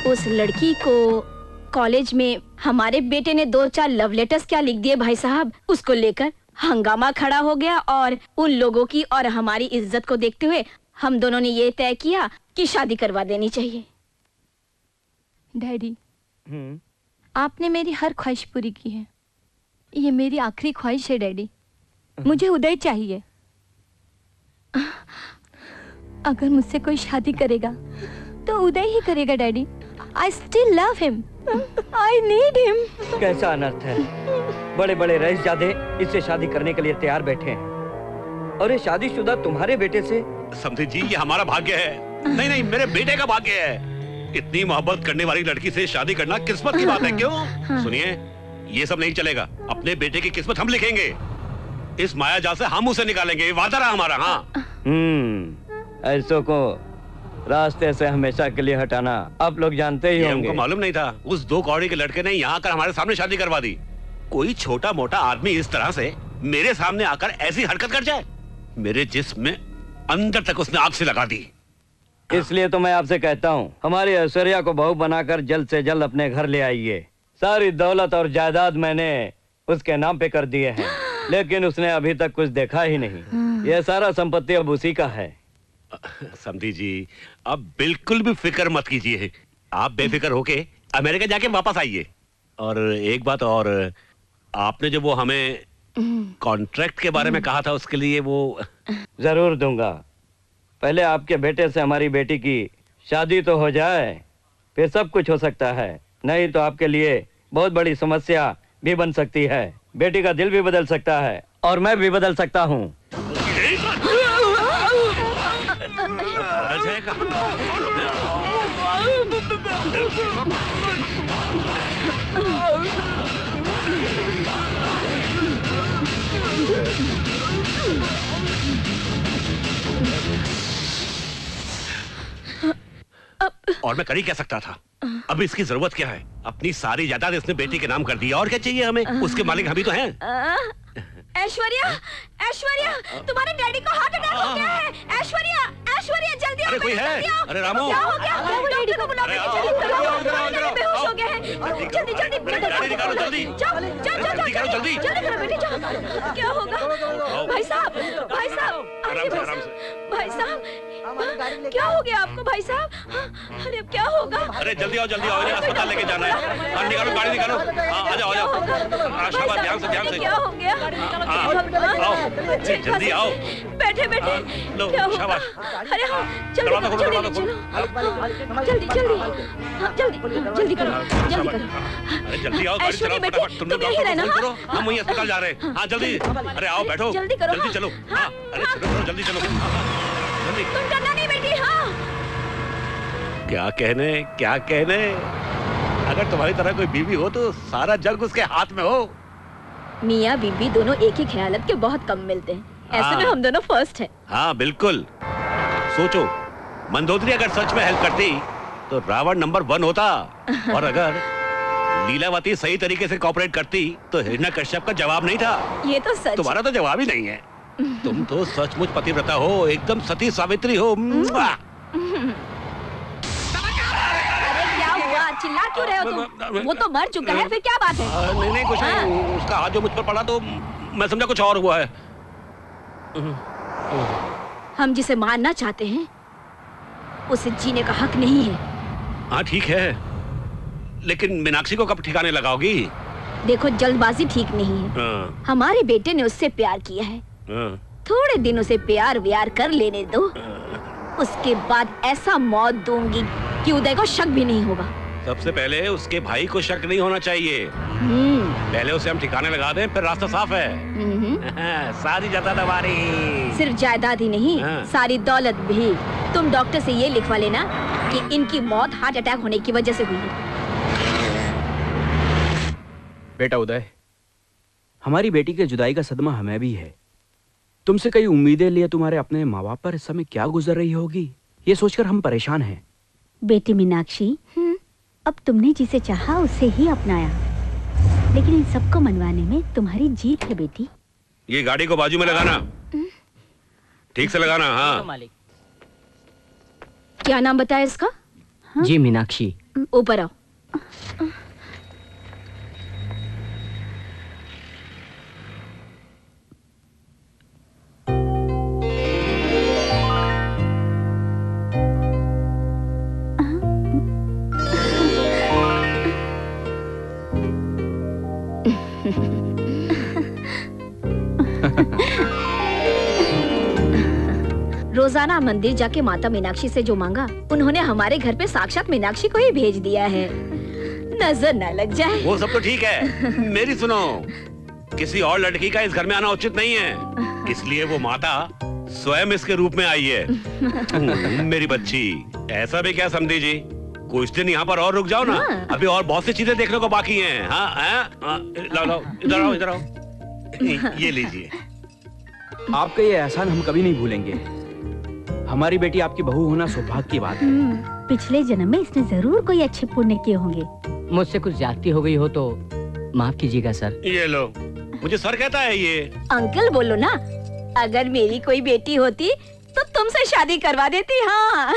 उस लड़की को कॉलेज में हमारे बेटे ने 2-4 लव लेटर्स क्या लिख दिए भाई साहब। उसको लेकर हंगामा खड़ा हो गया और उन लोगों की और हमारी इज्जत को देखते हुए हम दोनों ने ये तय किया कि शादी करवा देनी चाहिए। डैडी, आपने मेरी हर ख्वाहिश पूरी की है। ये मेरी आखिरी ख्वाहिश है डैडी। मुझे उदय चाहिए। अगर मुझसे कोई शादी करेगा तो उदय ही करेगा daddy. I still love him. I need him. कैसा अनर्थ है। बड़े बड़े रईसजादे इससे शादी करने के लिए तैयार बैठे हैं और ये शादीशुदा तुम्हारे बेटे से। समझे जी, ये हमारा भाग्य है। नहीं नहीं, मेरे बेटे का भाग्य है। इतनी मोहब्बत करने वाली लड़की से शादी करना किस्मत की बात है। क्यों? सुनिए, ये सब नहीं चलेगा। अपने बेटे की किस्मत हम लिखेंगे। इस माया जाल से हम उसे निकालेंगे, ये वादा रहा हमारा। हाँ। ऐसों को रास्ते से हमेशा के लिए हटाना आप लोग जानते ही होंगे। हमको मालूम नहीं था। उस 2 कौड़ी के लड़के ने यहाँ आकर हमारे सामने शादी करवा दी। कोई छोटा मोटा आदमी इस तरह से मेरे सामने आकर ऐसी हरकत कर जाए? मेरे जिस्म में अंदर तक उसने आग से लगा दी। इसलिए तो मैं आपसे कहता हूँ, हमारी ऐश्वर्या को बहू बनाकर जल्द से जल्द अपने घर ले आइए। सारी दौलत और जायदाद मैंने उसके नाम पे कर दिए हैं, लेकिन उसने अभी तक कुछ देखा ही नहीं। यह सारा संपत्ति अब उसी का है। समझी जी, अब बिल्कुल भी फिक्र मत कीजिए। आप बेफिक्र होके अमेरिका जाके वापस आइए। और एक बात और, आपने जो वो हमें कॉन्ट्रैक्ट के बारे में कहा था, उसके लिए वो जरूर दूंगा। पहले आपके बेटे से हमारी बेटी की शादी तो हो जाए, फिर सब कुछ हो सकता है। नहीं तो आपके लिए बहुत बड़ी समस्या भी बन सकती है। बेटी का दिल भी बदल सकता है और मैं भी बदल सकता हूँ। और मैं कर ही क्या सकता था। अब इसकी जरूरत क्या है? अपनी सारी जायदाद इसने बेटी के नाम कर दी। और क्या चाहिए हमें? उसके मालिक हम ही तो हैं। ऐश्वर्या, ऐश्वर्या, तुम्हारे डैडी को हार्ट अटैक हो गया है। ऐश्वर्या, ऐश्वर्या, जल्दी आओ। अरे कोई है? अरे रामू, क्या हो गया? डॉक्टर को बुलाओ। जल्दी बेहोश हो गए हैं। जल्दी जल्दी गाड़ी निकालो, जल्दी जाओ, जल्दी करो, जल्दी करो बेटी, जाओ। क्या होगा? भाई साहब, भाई साहब, भाई साहब, क्या हो गया आपको भाई साहब? अरे अब क्या होगा? अरे जल्दी आओ, जल्दी आओ, अस्पताल लेके जाना है। हाँ, निकालो गाड़ी, निकालो। आ जाओ, आ जाओ। शाबाश, ध्यान से, ध्यान से। क्या हो गया? आओ, जल्दी आओ। बैठे बैठे। क्या होगा? अरे हाँ, जल्दी जल्दी चलो, जल्दी जल्दी, जल्दी जल्दी करो, जल्दी करो। अरे जल्दी आओ, गाड़ी चलाओ फटाफट। तुम लोग डॉक्टर को फोन करो, हम वहीं अस्पताल जा रहे हैं। हाँ जल्दी, अरे आओ, बैठो, जल्दी करो, जल्दी चलो। हाँ, अरे चलो, जल्दी चलो, जल्दी। तुम डरना नहीं बेटी। हाँ क्या कहने अगर तुम्हारी तरह कोई बीवी हो तो सारा जग उसके हाथ में हो। मियाँ बीबी दोनों एक ही ख्यालत के बहुत कम मिलते हैं। ऐसे में हम दोनों फर्स्ट हैं। हाँ बिल्कुल। सोचो, मंदोदरी अगर सच में हेल्प करती तो रावण नंबर 1 होता, और अगर लीलावती सही तरीके से कॉपरेट करती तो हिरण्यकश्यप का जवाब नहीं था। ये तो सच। तुम्हारा तो जवाब ही नहीं है। तुम तो सचमुच पतिव्रता हो, एकदम सती सावित्री हो। चिल्ला क्यों रहे हो तुम? वो तो मर चुका है, फिर क्या बात है? नहीं कुछ नहीं, उसका हाथ जो मुझ पर पड़ा तो मैं समझा कुछ और हुआ है। हम जिसे मारना चाहते हैं उसे जीने का हक नहीं है। हाँ ठीक है, लेकिन मीनाक्षी को कब ठिकाने लगाओगी? देखो, जल्दबाजी ठीक नहीं है। हमारे बेटे ने उससे प्यार किया है, थोड़े दिन उसे प्यार व्यार कर लेने दो, उसके बाद ऐसा मौत दूंगी कि उदय को शक भी नहीं होगा। सबसे पहले उसके भाई को शक नहीं होना चाहिए। पहले उसे हम ठिकाने लगा दें, फिर रास्ता साफ है। सारी जायदाद हमारी। सिर्फ जायदाद ही नहीं, सारी दौलत भी। तुम डॉक्टर से ये लिखवा लेना कि इनकी मौत हार्ट अटैक होने की वजह से हुई है। बेटा उदय, हमारी बेटी के जुदाई का सदमा हमें भी है। तुमसे कई उम्मीदें लिए तुम्हारे अपने माँ बाप पर इस समय क्या गुजर रही होगी, ये सोचकर हम परेशान हैं। बेटी मीनाक्षी, अब तुमने जिसे चाहा उसे ही अपनाया, लेकिन इन सबको मनवाने में तुम्हारी जीत है बेटी। ये गाड़ी को बाजू में लगाना, ठीक से लगाना। हाँ क्या नाम बताया इसका? जी मीनाक्षी। ऊपर आओ। रोजाना मंदिर जाके माता मीनाक्षी से जो मांगा, उन्होंने हमारे घर पे साक्षात मीनाक्षी को ही भेज दिया है। नजर न लग जाए। वो सब तो ठीक है, मेरी सुनो, किसी और लड़की का इस घर में आना उचित नहीं है, इसलिए वो माता स्वयं इसके रूप में आई है। मेरी बच्ची, ऐसा भी क्या समझी जी, कुछ दिन यहाँ पर और रुक जाओ ना। अभी और बहुत सी चीजें देखने को बाकी हैं। हाँ लाओ, इधर आओ, इधर आओ। ये लीजिए। आपका ये एहसान हम कभी नहीं भूलेंगे। हमारी बेटी आपकी बहू होना सौभाग्य की बात है। पिछले जन्म में इसने जरूर कोई अच्छे पुण्य किए होंगे। मुझसे कुछ ज्यादती हो गई हो तो माफ कीजिएगा सर। ये लो, मुझे सर कहता है ये। अंकल बोलो ना, अगर मेरी कोई बेटी होती तो तुमसे शादी करवा देती। हाँ।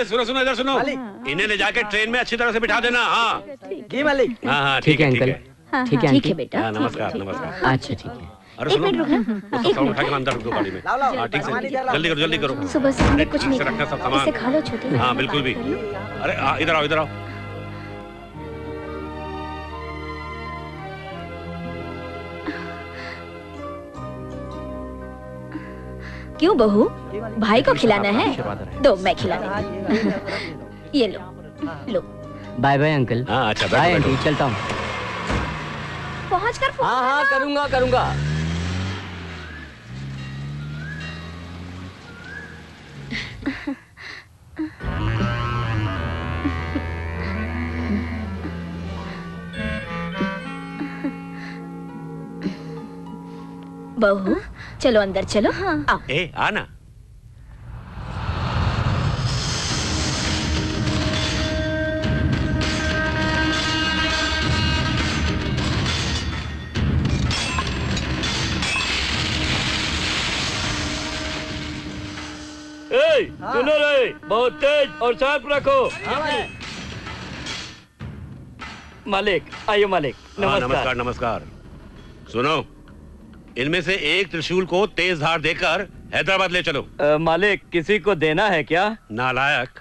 सुनो इधर सुनो, इन्हें ले जाके ट्रेन में अच्छी तरह से बिठा देना। हाँ जी मालिक। हाँ ठीक है अंकल। ठीक है बेटा। नमस्कार नमस्कार। अच्छा ठीक है। अरे सुनो, उठा के अंदर रखो गाड़ी में। ठीक से, जल्दी करो। सुबह से हमने कुछ नहीं रखना सब सामान। इसे खा लो छोटी। हाँ बिल्कुल भी। अरे इधर आओ। क्यों बहू, भाई को खिलाना है? दो, मैं खिला दूंगी। ये लो। Bye bye uncle. हाँ अच्छा, बाय आंटी, चलता हूँ। पहुँच कर फोन। हाँ करूँगा। बहू चलो अंदर चलो। हाँ। आओ। आना। सुनो रे, बहुत तेज और शांत रखो। मालिक आइए। मालिक नमस्कार। नमस्कार। सुनो, इनमें से एक त्रिशूल को तेज धार देकर हैदराबाद ले चलो। मालिक, किसी को देना है क्या? नालायक,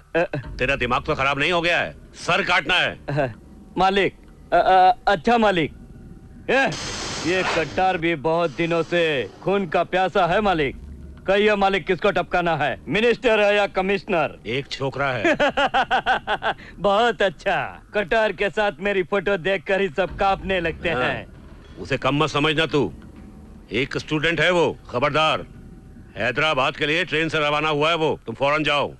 तेरा दिमाग तो खराब नहीं हो गया है? सर काटना है। मालिक। अच्छा मालिक, ये कट्टार भी बहुत दिनों से खून का प्यासा है। मालिक कहिए, मालिक किसको टपकाना है, मिनिस्टर है या कमिश्नर? एक छोकरा है। बहुत अच्छा, कट्टार के साथ मेरी फोटो देखकर ही सब कांपने लगते हैं। उसे कम मत समझना तू, एक स्टूडेंट है वो। खबरदार, हैदराबाद के लिए ट्रेन से रवाना हुआ है वो, तुम फौरन जाओ।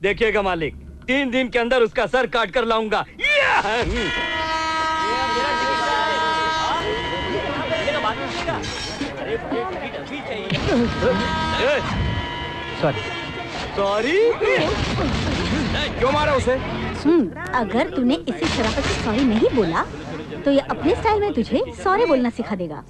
देखिएगा मालिक, 3 दिन के अंदर उसका सर काट कर लाऊंगा। सॉरी। क्यों मारा उसे? अगर तूने इसी शराफत से सॉरी नहीं बोला तो ये अपने स्टाइल में तुझे सॉरी बोलना सिखा देगा।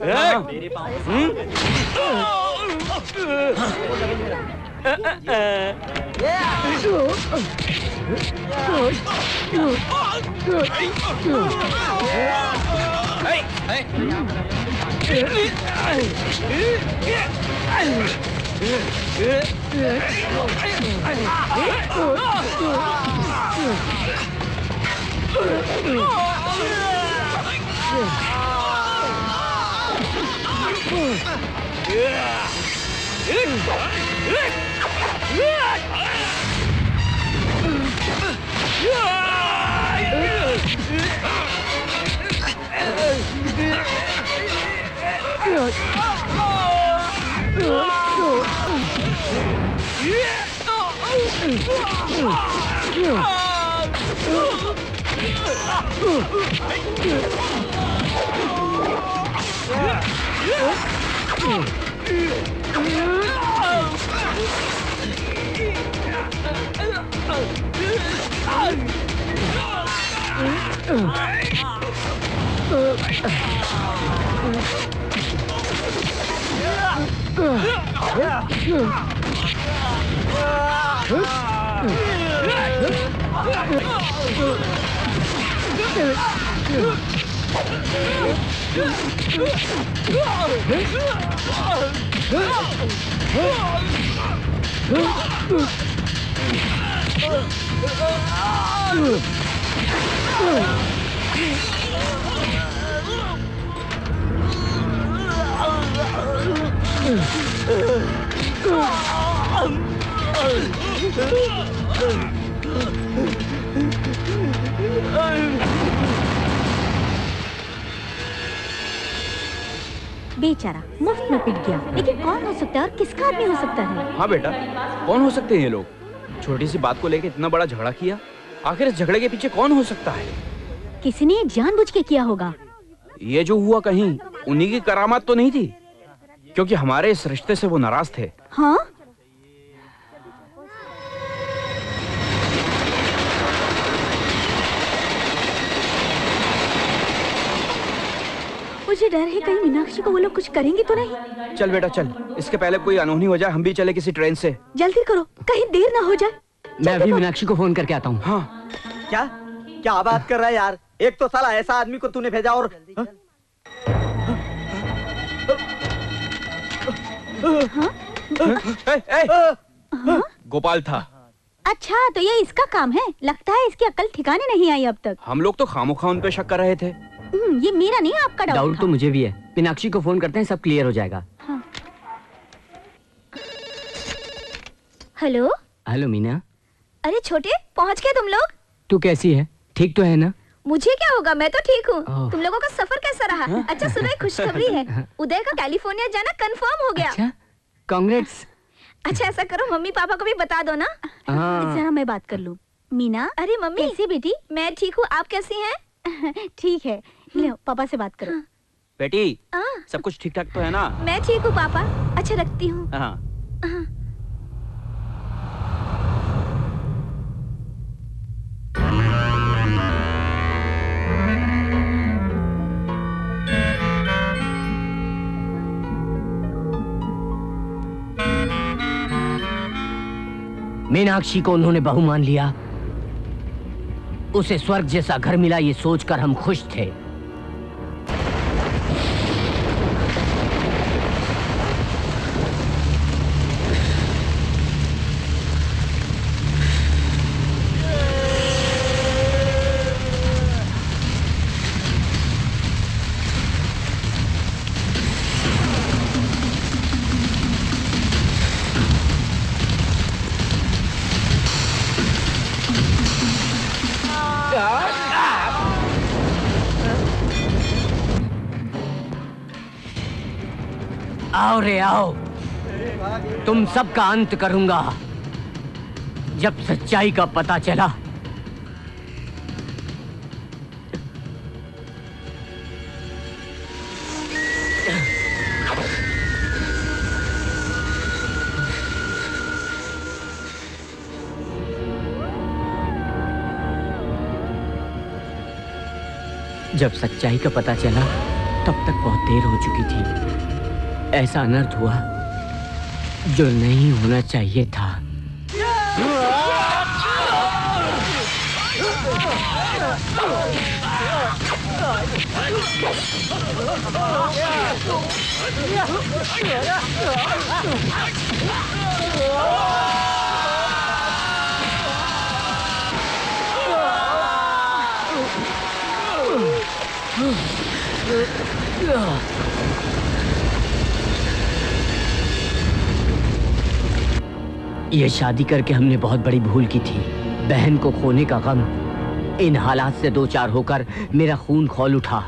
बेचारा मुफ्त में पिट गया, लेकिन कौन हो सकता है और किसका आदमी हो सकता है? हाँ बेटा, कौन हो सकते हैं ये लोग? छोटी सी बात को लेकर इतना बड़ा झगड़ा किया। आखिर इस झगड़े के पीछे कौन हो सकता है? किसी ने जानबूझ के किया होगा। ये जो हुआ कहीं उन्हीं की करामात तो नहीं थी? क्योंकि हमारे इस रिश्ते से वो नाराज थे। हाँ? मुझे डर है कहीं मीनाक्षी को वो लोग कुछ करेंगे तो नहीं। चल बेटा चल, इसके पहले कोई अनहोनी हो जाए, हम भी चले किसी ट्रेन से। जल्दी करो, कहीं देर ना हो जाए। मैं अभी मीनाक्षी को फोन करके आता हूँ। हाँ। क्या क्या बात कर रहा है यार? एक तो साला ऐसा आदमी को तूने भेजा और गोपाल था। अच्छा, तो ये इसका काम है। लगता है इसकी अक्ल ठिकाने नहीं आई अब तक। हम लोग तो खामोखा उन पे शक कर रहे थे। ये मेरा नहीं, आपका डाउट तो मुझे भी है। मीनाक्षी को फोन करते हैं, सब क्लियर हो जाएगा। हाँ। Hello hello Meena. अरे छोटे, पहुंच गए तुम लोग? तू कैसी है? ठीक तो है ना? मुझे क्या होगा, मैं तो ठीक हूँ। ओह। तुम लोगों का सफर कैसा रहा? अच्छा सुनो, एक खुशखबरी है, उदय का कैलिफोर्निया जाना कंफर्म हो गया। अच्छा, कांग्रेट्स। अच्छा ऐसा करो, मम्मी पापा को भी बता दो ना। जरा मैं बात कर लूँ। मीना। अरे मम्मी। कैसी बेटी? मैं ठीक हूँ, आप कैसी हैं? ठीक है, लो पापा से बात करो। बेटी, सब कुछ ठीक ठाक तो है ना? मैं ठीक हूँ पापा। अच्छा रखती हूँ। हाँ। मीनाक्षी को उन्होंने बहू मान लिया। उसे स्वर्ग जैसा घर मिला, ये सोचकर हम खुश थे। आओ रे आओ, तुम सबका अंत करूंगा। जब सच्चाई का पता चला जब सच्चाई का पता चला तब तक बहुत देर हो चुकी थी। ऐसा अनर्थ हुआ जो नहीं होना चाहिए था। ये शादी करके हमने बहुत बड़ी भूल की थी। बहन को खोने का गम, इन हालात से दो चार होकर मेरा खून खौल उठा।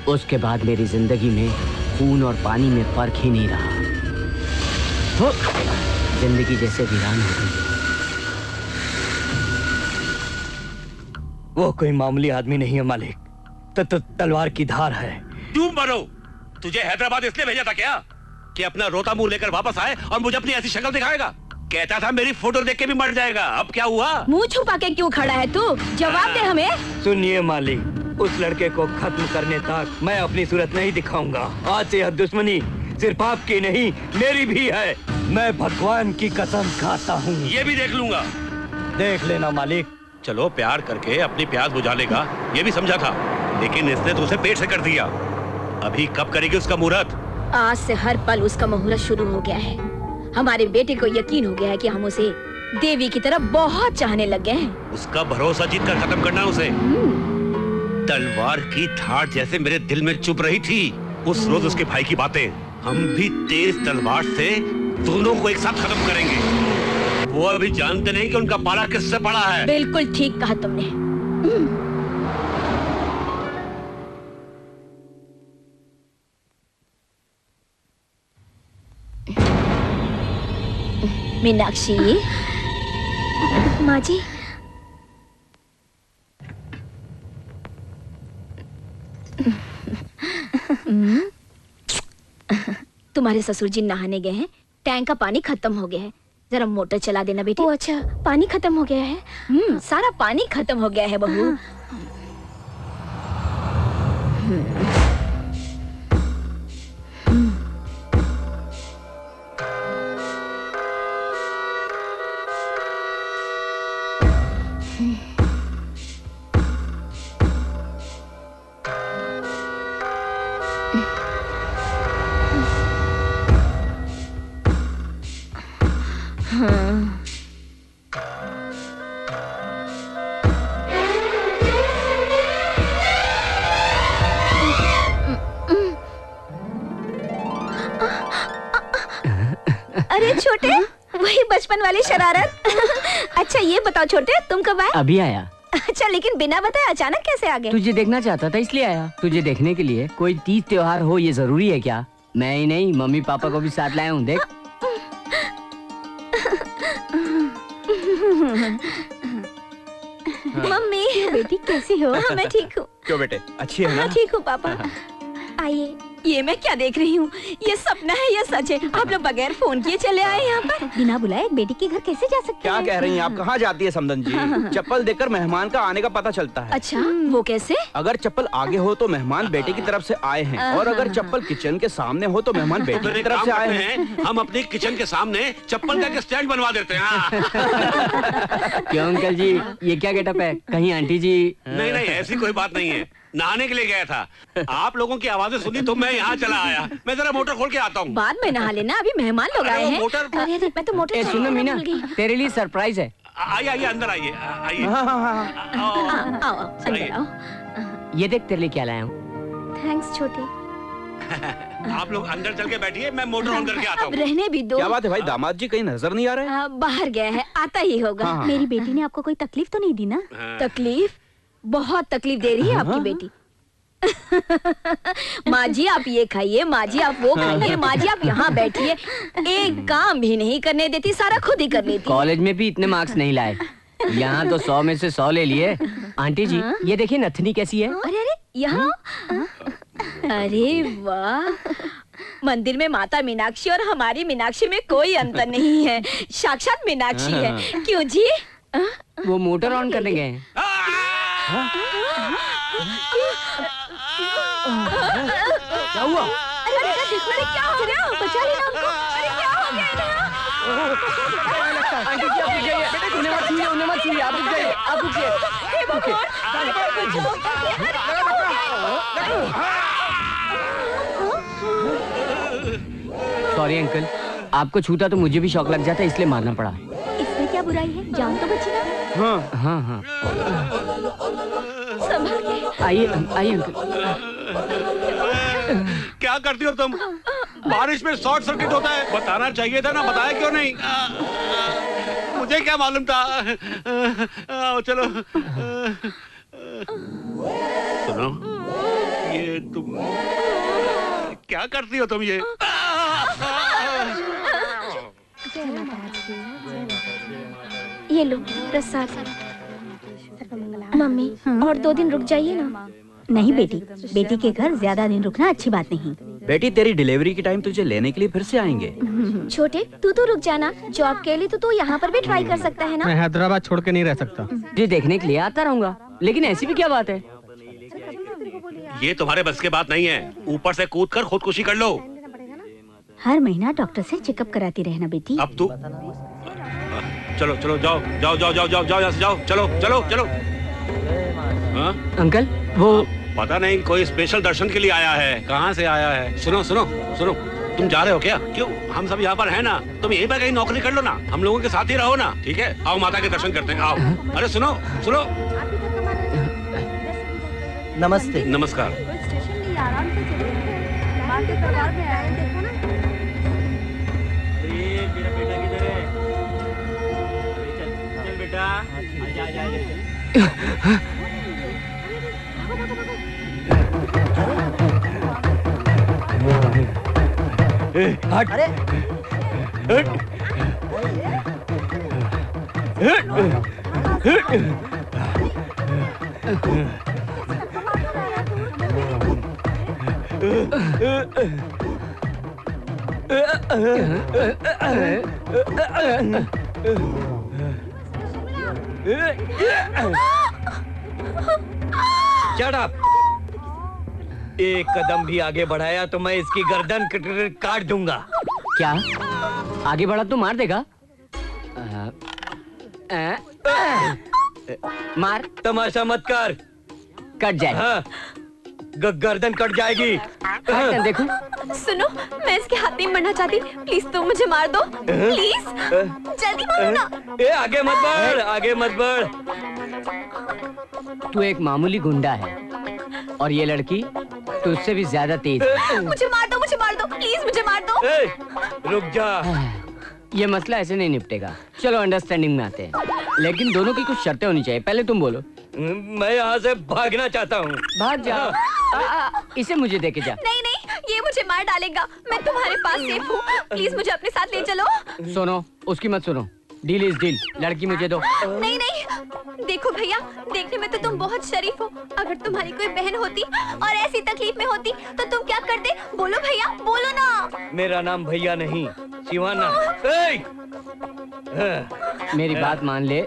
उसके बाद मेरी जिंदगी में खून और पानी में फर्क ही नहीं रहा। जिंदगी जैसे वीरान हो गई। वो कोई मामूली आदमी नहीं है मालिक, तलवार की धार है। क्यों मरो? तुझे हैदराबाद इसलिए भेजा था क्या कि अपना रोता मुंह लेकर वापस आए और मुझे अपनी ऐसी शक्ल दिखाएगा? कहता था मेरी फोटो देख के भी मर जाएगा। अब क्या हुआ? मुंह छुपा के क्यों खड़ा है तू? जवाब दे हमें। सुनिए मालिक, उस लड़के को खत्म करने तक मैं अपनी सूरत नहीं दिखाऊंगा। आज से यह दुश्मनी सिर्फ आपकी नहीं, मेरी भी है। मैं भगवान की कसम खाता हूँ। ये भी देख लूंगा। देख लेना मालिक। चलो, प्यार करके अपनी प्यास बुझा लेगा ये भी समझा था, लेकिन इसने तो उसे पेट से कर दिया। अभी कब करेगी उसका मुहूर्त? आज से हर पल उसका मुहूर्त शुरू हो गया है। हमारे बेटे को यकीन हो गया है कि हम उसे देवी की तरह बहुत चाहने लग गए हैं। उसका भरोसा जीत कर खत्म करना उसे। तलवार की धार जैसे मेरे दिल में चुप रही थी उस रोज उसके भाई की बातें। हम भी तेज तलवार से दोनों को एक साथ खत्म करेंगे। वो अभी जानते नहीं कि उनका पाला किससे पड़ा है। बिल्कुल ठीक कहा तुमने। मीनाक्षी। माँ जी। तुम्हारे ससुर जी नहाने गए हैं, टैंक का पानी खत्म हो गया है, जरा मोटर चला देना बेटी। ओ अच्छा, पानी खत्म हो गया है? सारा पानी खत्म हो गया है बहू। अरे छोटे, वही बचपन वाली शरारत। अच्छा ये बताओ छोटे, तुम कब आए? अभी आया। अच्छा, लेकिन बिना बताए अचानक कैसे आ गए? तुझे देखना चाहता था इसलिए आया। तुझे देखने के लिए कोई तीज त्योहार हो ये जरूरी है क्या? मैं ही नहीं, मम्मी पापा को भी साथ लाया हूँ। देख। मम्मी। बेटी कैसी हो? मैं ठीक हूँ। क्यों बेटे, अच्छी है ना? ठीक हूँ पापा। आइए। ये मैं क्या देख रही हूँ? ये सपना है या सच है? आप लोग बगैर फोन किए चले आए यहाँ पर? बिना बुलाए एक बेटी के घर कैसे जा सकते क्या हैं? कह रही हैं आप? कहाँ जाती है समदन जी? चप्पल देखकर मेहमान का आने का पता चलता है। अच्छा, वो कैसे? अगर चप्पल आगे हो तो मेहमान बेटे की तरफ से आए हैं, और अगर चप्पल किचन के सामने हो तो मेहमान बेटे की तरफ से आए हैं। हम अपने किचन के सामने चप्पल का स्टैंड बनवा देते हैं। क्यों अंकल जी, ये क्या गेटअप है? कहीं आंटी जी? नहीं नहीं, ऐसी कोई बात नहीं है। नहाने के लिए गया था, आप लोगों की आवाजें सुनी तो मैं यहाँ चला आया। मैं जरा मोटर खोल के आता हूँ। बाद में नहा लेना, अभी मेहमान लोग आए हैं। अरे अरे, मैं तो मोटर सुनो मीना, तेरे लिए सरप्राइज है। आइए आइए, अंदर आइए आइए। आओ अंदर आओ। ये देख तेरे लिए क्या लाया हूँ। थैंक्स छोटे। आप लोग अंदर चल के बैठिए, मैं मोटर ऑन करके आता हूँ। रहने भी दो। क्या बात है भाई, दामाद जी कहीं नजर नहीं आ रहे? बाहर गया है, आता ही होगा। मेरी बेटी ने आपको कोई तकलीफ तो नहीं दी ना? तकलीफ? बहुत तकलीफ दे रही है आपकी बेटी। माँ जी आप ये खाइए, माँ जी आप वो खाइए, माँ जी आप यहाँ बैठिए। एक काम भी नहीं करने देती, सारा खुद ही कर लेती। कॉलेज में भी इतने मार्क्स नहीं लाए, यहाँ तो 100 में से 100 ले लिए। आंटी जी ये देखिए नथनी कैसी है। अरे अरे यहाँ, अरे वाह, मंदिर में माता मीनाक्षी और हमारी मीनाक्षी में कोई अंतर नहीं है, साक्षात मीनाक्षी है। क्यों जी? वो मोटर ऑन करने गए हैं। क्या हुआ? अरे बेटा देखो ना क्या हो गया, बचा लेना हमको। अरे क्या हो गया इन्हें? आंटी जी आप रुक जाइए, उन्हें मत छूइए, उन्हें मत छूइए, आप रुक जाइए, आप रुकिए। हे भगवान, सॉरी अंकल, आपको छूता तो मुझे भी शौक लग जाता, इसलिए मारना पड़ा। इसमें क्या बुराई है, जान तो बची ना। हाँ हाँ हाँ। संभल के। आइए आइए अंकल। क्या करती हो तुम? बारिश में शॉर्ट सर्किट होता है, बताना चाहिए था ना, बताया क्यों नहीं? मुझे क्या मालूम था? चलो सुनो, ये तुम क्या करती हो तुम? ये ये लो प्रसाद। मम्मी और 2 दिन रुक जाइए ना। नहीं बेटी, बेटी के घर ज्यादा दिन रुकना अच्छी बात नहीं। बेटी तेरी डिलीवरी के टाइम तुझे लेने के लिए फिर से आएंगे। छोटे तू तो रुक जाना, जॉब के लिए तो तू यहाँ पर भी ट्राई कर सकता है ना। मैं हैदराबाद छोड़ के नहीं रह सकता। जी देखने के लिए आता रहूंगा, लेकिन ऐसी भी क्या बात है? ये तुम्हारे बस के बात नहीं है, ऊपर से कूद कर खुदकुशी कर लो। हर महीना डॉक्टर से चेकअप कराती रहना बेटी। अब तू चलो चलो जाओ जाओ जाओ जाओ जाओ जाओ यहाँ से जाओ, चलो चलो चलो। हाँ? अंकल वो पता नहीं, कोई स्पेशल दर्शन के लिए आया है। कहाँ से आया है? सुनो सुनो सुनो, तुम जा रहे हो क्या? क्यों? हम सब यहाँ पर है ना, तुम यहीं पर कहीं नौकरी कर लो ना, हम लोगों के साथ ही रहो ना, ठीक है? आओ माता के दर्शन करते हैं, आओ। अरे सुनो सुनो। नमस्ते। नमस्कार। अरे Shut up! एक कदम भी आगे बढ़ाया तो मैं इसकी गर्दन काट दूंगा। क्या? आगे बढ़ा तो मार देगा? मार। तमाशा मत कर। कट जाए। हाँ, गर्दन कट जाएगी। देखो। सुनो, मैं इसके हाथ नहीं मरना चाहती, प्लीज तुम मुझे मार दो, प्लीज जल्दी मारो ना। आगे मत बढ़, आगे मत बढ़। तू एक मामूली गुंडा है और ये लड़की तो उससे भी ज्यादा तेज है। मुझे मार दो, प्लीज मुझे मार दो। रुक जा। ये मसला ऐसे नहीं निपटेगा, चलो अंडरस्टैंडिंग में आते हैं, लेकिन दोनों की कुछ शर्तें होनी चाहिए। पहले तुम बोलो। मैं यहाँ से भागना चाहता हूँ। भाग जाओ। इसे मुझे देके जा। नहीं नहीं, ये मुझे मार डालेगा, मैं तुम्हारे पास सेफ हूँ, प्लीज मुझे अपने साथ ले चलो। सुनो, उसकी मत सुनो, डील इज डील, लड़की मुझे दो। नहीं नहीं, देखो भैया, देखने में तो तुम बहुत शरीफ हो, अगर तुम्हारी कोई बहन होती और ऐसी तकलीफ में होती तो तुम क्या करते? बोलो भैया, बोलो ना। मेरा नाम भैया नहीं, शिवाना। मेरी बात मान ले।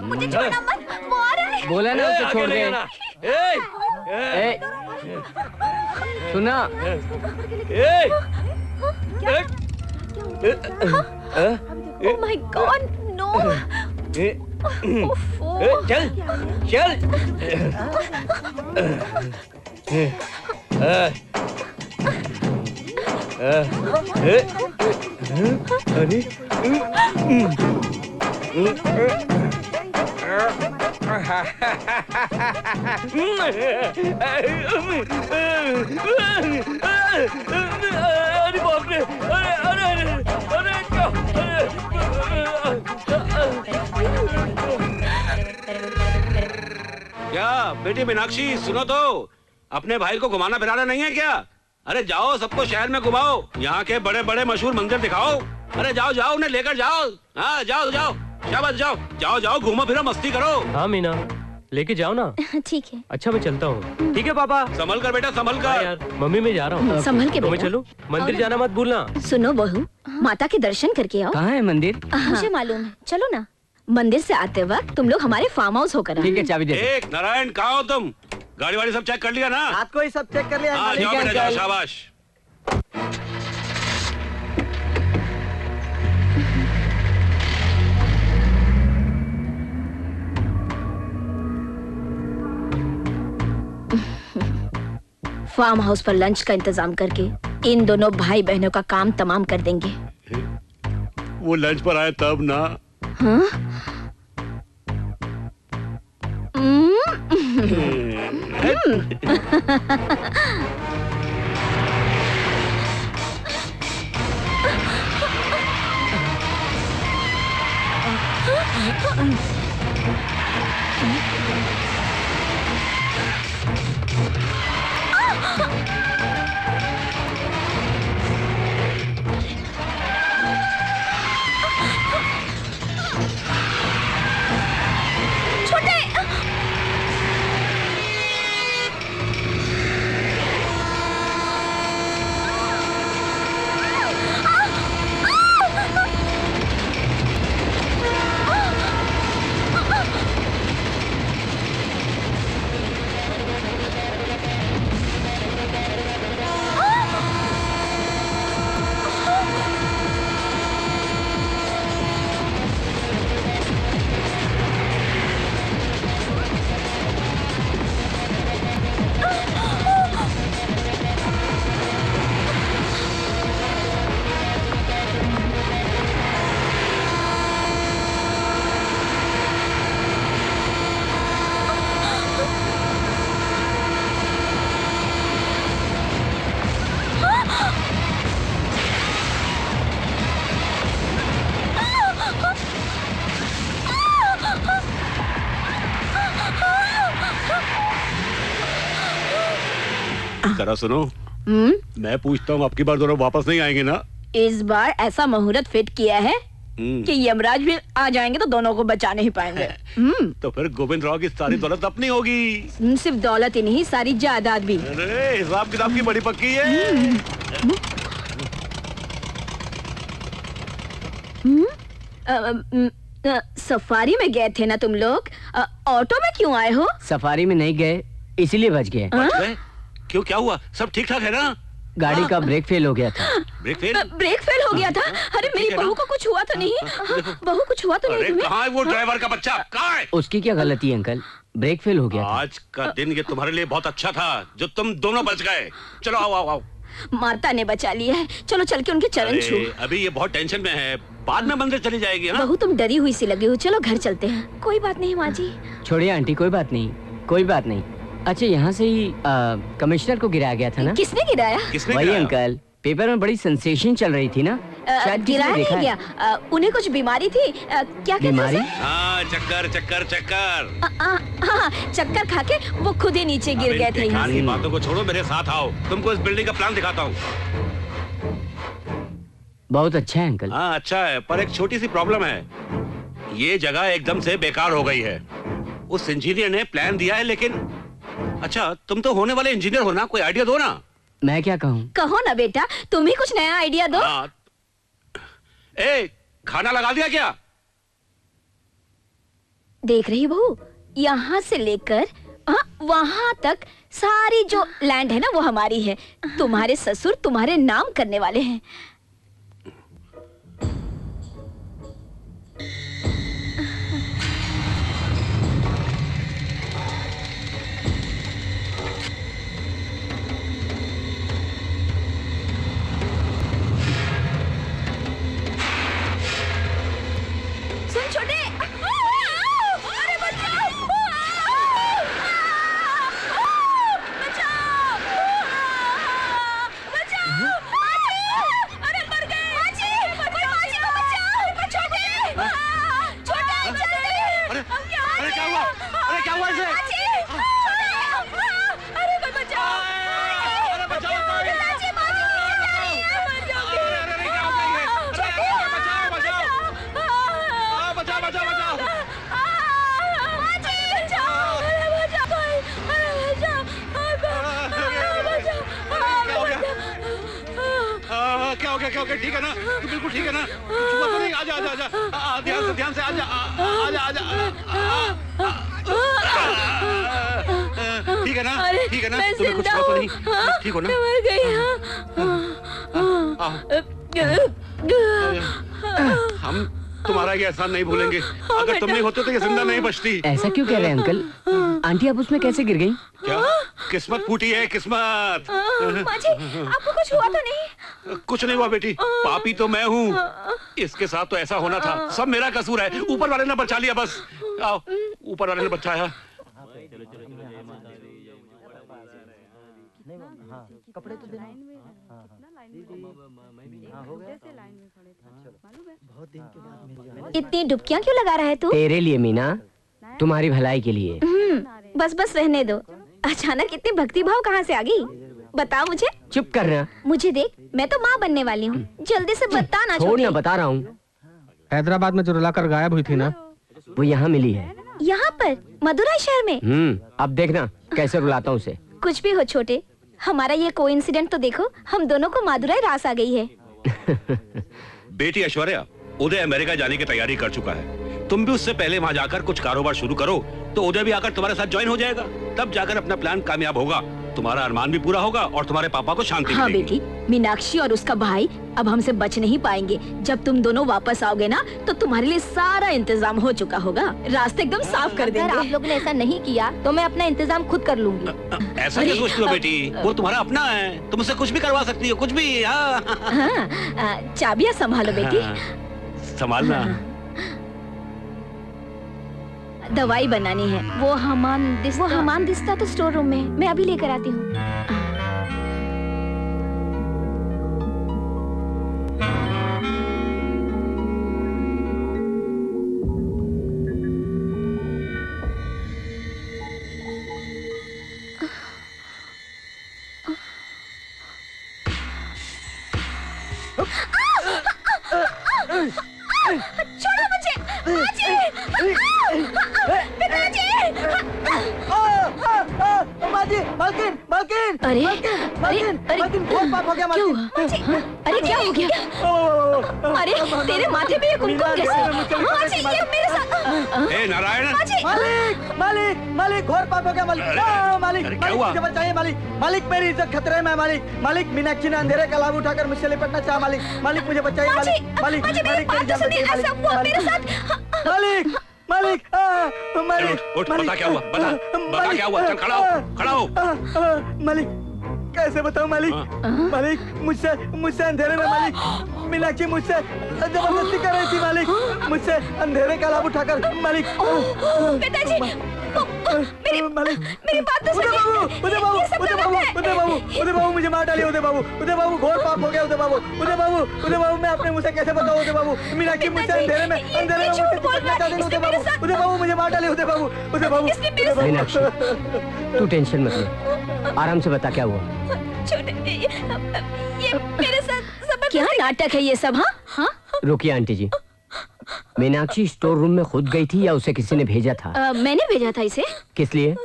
मुझे छोड़ना मत, वो आ रहा है। बोला ना उसे छोड़ दे। सुना? Oh my God, no! चल, चल। अरे अरे बाप रे, अरे अरे अरे क्या बेटी मीनाक्षी, सुनो तो, अपने भाई को घुमाना फिराना नहीं है क्या? अरे जाओ, सबको शहर में घुमाओ, यहाँ के बड़े बड़े मशहूर मंदिर दिखाओ। अरे जाओ जाओ, उन्हें लेकर जाओ। हाँ जाओ जाओ, शाबाश, जाओ जाओ जाओ, घूमो फिरो, मस्ती करो। हाँ मीना, लेके जाओ ना। ठीक है। अच्छा मैं चलता हूँ। ठीक है पापा। संभल कर बेटा, संभल कर। यार मम्मी मैं जा रहा हूँ। संभल के तो मैं बेटा। चलूं? मंदिर जाना मत भूलना। सुनो बहू, माता के दर्शन करके आओ। कहाँ है मंदिर? मुझे मालूम है, चलो ना। मंदिर से आते वक्त तुम लोग हमारे फार्म हाउस होकर ठीक है, चाबी दे। एक नारायण, कहाँ हो तुम? गाड़ी वाड़ी सब चेक कर लिया ना? रात को ही सब चेक कर लिया। हाँ, जाओ बेटा जाओ, शाबाश। फार्म हाउस पर लंच का इंतजाम करके इन दोनों भाई बहनों का काम तमाम कर देंगे। वो लंच पर आए तब ना। हाँ? जरा सुनो, मैं पूछता हूँ आपकी बार दोनों वापस नहीं आएंगे ना? इस बार ऐसा मुहूर्त फिट किया है कि यमराज भी आ जाएंगे तो दोनों को बचा नहीं पाएंगे। तो फिर गोविंद राव की सारी दौलत अपनी होगी। सिर्फ दौलत ही नहीं, सारी जायदाद भी। अरे हिसाब किताब की बड़ी पक्की है। सफारी में गए थे ना तुम लोग? ऑटो में क्यों आए हो? सफारी में नहीं गए, इसीलिए बच गए। क्यों, क्या हुआ? सब ठीक ठाक है ना? गाड़ी का ब्रेक फेल हो गया था। Brake fail? ब्रेक फेल हो गया था? अरे मेरी बहू को कुछ हुआ तो नहीं? बहू कुछ हुआ तो नहीं तुम्हें? कहाँ है वो ड्राइवर का बच्चा? कहाँ है? उसकी क्या गलती है अंकल, ब्रेक फेल हो गया। आज का दिन ये तुम्हारे लिए बहुत अच्छा था जो तुम दोनों बच गए। चलो आओ आओ आओ। माता ने बचा लिया है, चलो चल के उनके चरण छू। अभी ये बहुत टेंशन में है, बाद में मंदिर चली जाएगी ना? बहू तुम डरी हुई सी लगी हो, चलो घर चलते हैं। कोई बात नहीं माँ जी। छोड़िए आंटी, कोई बात नहीं, कोई बात नहीं। अच्छा, यहाँ से ही कमिश्नर को गिराया गया था ना? किसने गिराया? वही अंकल, पेपर में बड़ी सेंसेशन चल रही थी ना, शायद गिराया नहीं गया। उन्हें कुछ बीमारी थी, क्या बीमारी? हाँ, चक्कर चक्कर चक्कर। हाँ, चक्कर खा के वो खुद ही नीचे गिर गए थे। बेकार की बातों को छोड़ो, मेरे साथ आओ, तुमको इस बिल्डिंग का प्लान दिखाता हूँ। बहुत अच्छा है अंकल। हाँ अच्छा है, पर एक छोटी सी प्रॉब्लम है। ये जगह एकदम से बेकार हो गई है। उस इंजीनियर ने प्लान दिया है, लेकिन अच्छा तुम तो होने वाले इंजीनियर हो ना, कोई आइडिया दो ना। मैं क्या कहूँ? कहो ना बेटा, तुम ही कुछ नया आइडिया दो। खाना लगा दिया क्या? देख रही बहू, यहाँ से लेकर वहाँ तक सारी जो लैंड है ना वो हमारी है। तुम्हारे ससुर तुम्हारे नाम करने वाले हैं। सुन छोटे, अरे बचाओ, अरे मर गए। माची, माची को बचाओ, छोटे, छोटे जल्दी। अरे क्या हुआ? अरे क्या हुआ इसे? अरे कोई बचाओ, अरे बचाओ कोई। क्या हो गया? ठीक है ना? तू बिल्कुल ठीक है ना? छुआ तो नहीं? आजा आजा आजा, ध्यान से आजा आजा आजा। ठीक है ना? ठीक है ना? मैं तुम्हें कुछ जिंदा हुआ तो हूँ। नहीं? हाँ, ठीक हो ना? मैं मर गई। हम तुम्हारा ये एहसान नहीं भूलेंगे। अगर तुम नहीं होते तो ये जिंदा नहीं बचती। ऐसा क्यों कह रहे हैं अंकल? आंटी आप उसमें कैसे गिर गई? क्या किस्मत फूटी है? किस्मत। माँ जी, आपको कुछ हुआ तो नहीं? कुछ नहीं हुआ बेटी, पापी तो मैं हूँ। इसके साथ तो ऐसा होना था, सब मेरा कसूर है। ऊपर वाले ने बचा लिया बस। आओ, ऊपर वाले ने बचाया। कपड़े तो इतनी डुबकियां क्यों लगा रहा है तू? तेरे लिए मीना, तुम्हारी भलाई के लिए। बस बस रहने दो। अचानक इतनी भक्ति भाव कहाँ से आ गई? बता मुझे। चुप करना। मुझे देख, मैं तो माँ बनने वाली हूँ। जल्दी से बता ना। छोड़ ना, बता रहा हूँ। हैदराबाद में जो रुलाकर गायब हुई थी ना, वो यहाँ मिली है। यहाँ पर मदुराई शहर में? अब देखना कैसे रुलाता हूँ उसे। कुछ भी हो छोटे, हमारा ये कोइंसिडेंट तो देखो, हम दोनों को मदुराई रास आ गई है। बेटी ऐश्वर्या, उदय अमेरिका जाने की तैयारी कर चुका है। तुम भी उससे पहले वहाँ जाकर कुछ कारोबार शुरू करो, तो उदय भी आकर तुम्हारे साथ ज्वाइन हो जाएगा। तब जाकर अपना प्लान कामयाब होगा, तुम्हारा अरमान भी पूरा होगा और तुम्हारे पापा को शांति हाँ मिलेगी। बेटी, मीनाक्षी और उसका भाई अब हमसे बच नहीं पाएंगे। जब तुम दोनों वापस आओगे ना, तो तुम्हारे लिए सारा इंतजाम हो चुका होगा। रास्ते एकदम साफ कर देंगे। अगर आप लोगों ने ऐसा नहीं किया तो मैं अपना इंतजाम खुद कर लूंगी। ऐसा क्या सोचती हो बेटी? वो तुम्हारा अपना है, तुम उससे कुछ भी करवा सकती हो, कुछ भी। हाँ। चाबियां संभालो बेटी। संभालना। दवाई बनानी है। वो हमाम दिस्ता तो स्टोर रूम में है। मैं अभी लेकर आती हूँ। छोड़ो मुझे। मालकिन, मालकिन, अरे मालकिन, मालकिन, बहुत पाप हो गया मालकिन। अरे क्या हो गया? अरे तेरे माथे पे ये कुमकुम कैसे? ये मेरे साथ। ए नारायण। मालिक, मालिक, मालिक, घोर पाप हो गया मालिक। मालिक, क्या मालिक, हुआ? मुझे बचाइए मालिक। मालिक, मेरी इज्जत खतरे में है मालिक। मालिक, मीनाक्षी ने अंधेरे का लाभ उठाकर मुझसे लिपटना चाहा मालिक। मालिक, मुझे बचाइए मालिक। मालिक, मालिक, मेरी जान बचाइए मालिक। मालिक, मालिक, मालिक, उठ, बता क्या हुआ? बता क्या हुआ? चल खड़ा हो, खड़ा हो। मालिक, कैसे बताऊं मालिक? मालिक, मुझसे अंधेरे में मालिक, मीनाक्षी मुझसे जबरदस्ती कर रही थी मालिक। मुझसे अंधेरे का लाभ उठाकर मालिक। पिताजी, मेरी बात तो सुनिए। उदय बाबू, उदय बाबू, उदय बाबू, उदय बाबू, मुझे मार डालिए उदय बाबू। उदय बाबू, घोर पाप हो गया उदय बाबू। उदय बाबू, उदय बाबू, मैं अपने मुंह से कैसे बताऊं उदय बाबू? मीनाक्षी मुझसे अंधेरे में मुझसे चिपकना चाहती थी उदय बाबू। उदय बाबू, मुझे मार डालिए उदय बाबू। उदय बाबू, मीनाक्षी, तू टेंशन मत ले, आराम से बता क्या हुआ। छोटे, ये मेरे साथ क्या नाटक है ये सब? हाँ, रुकिए आंटी जी, मीनाक्षी स्टोर रूम में खुद गई थी या उसे किसी ने भेजा था? मैंने भेजा था इसे। किस लिए?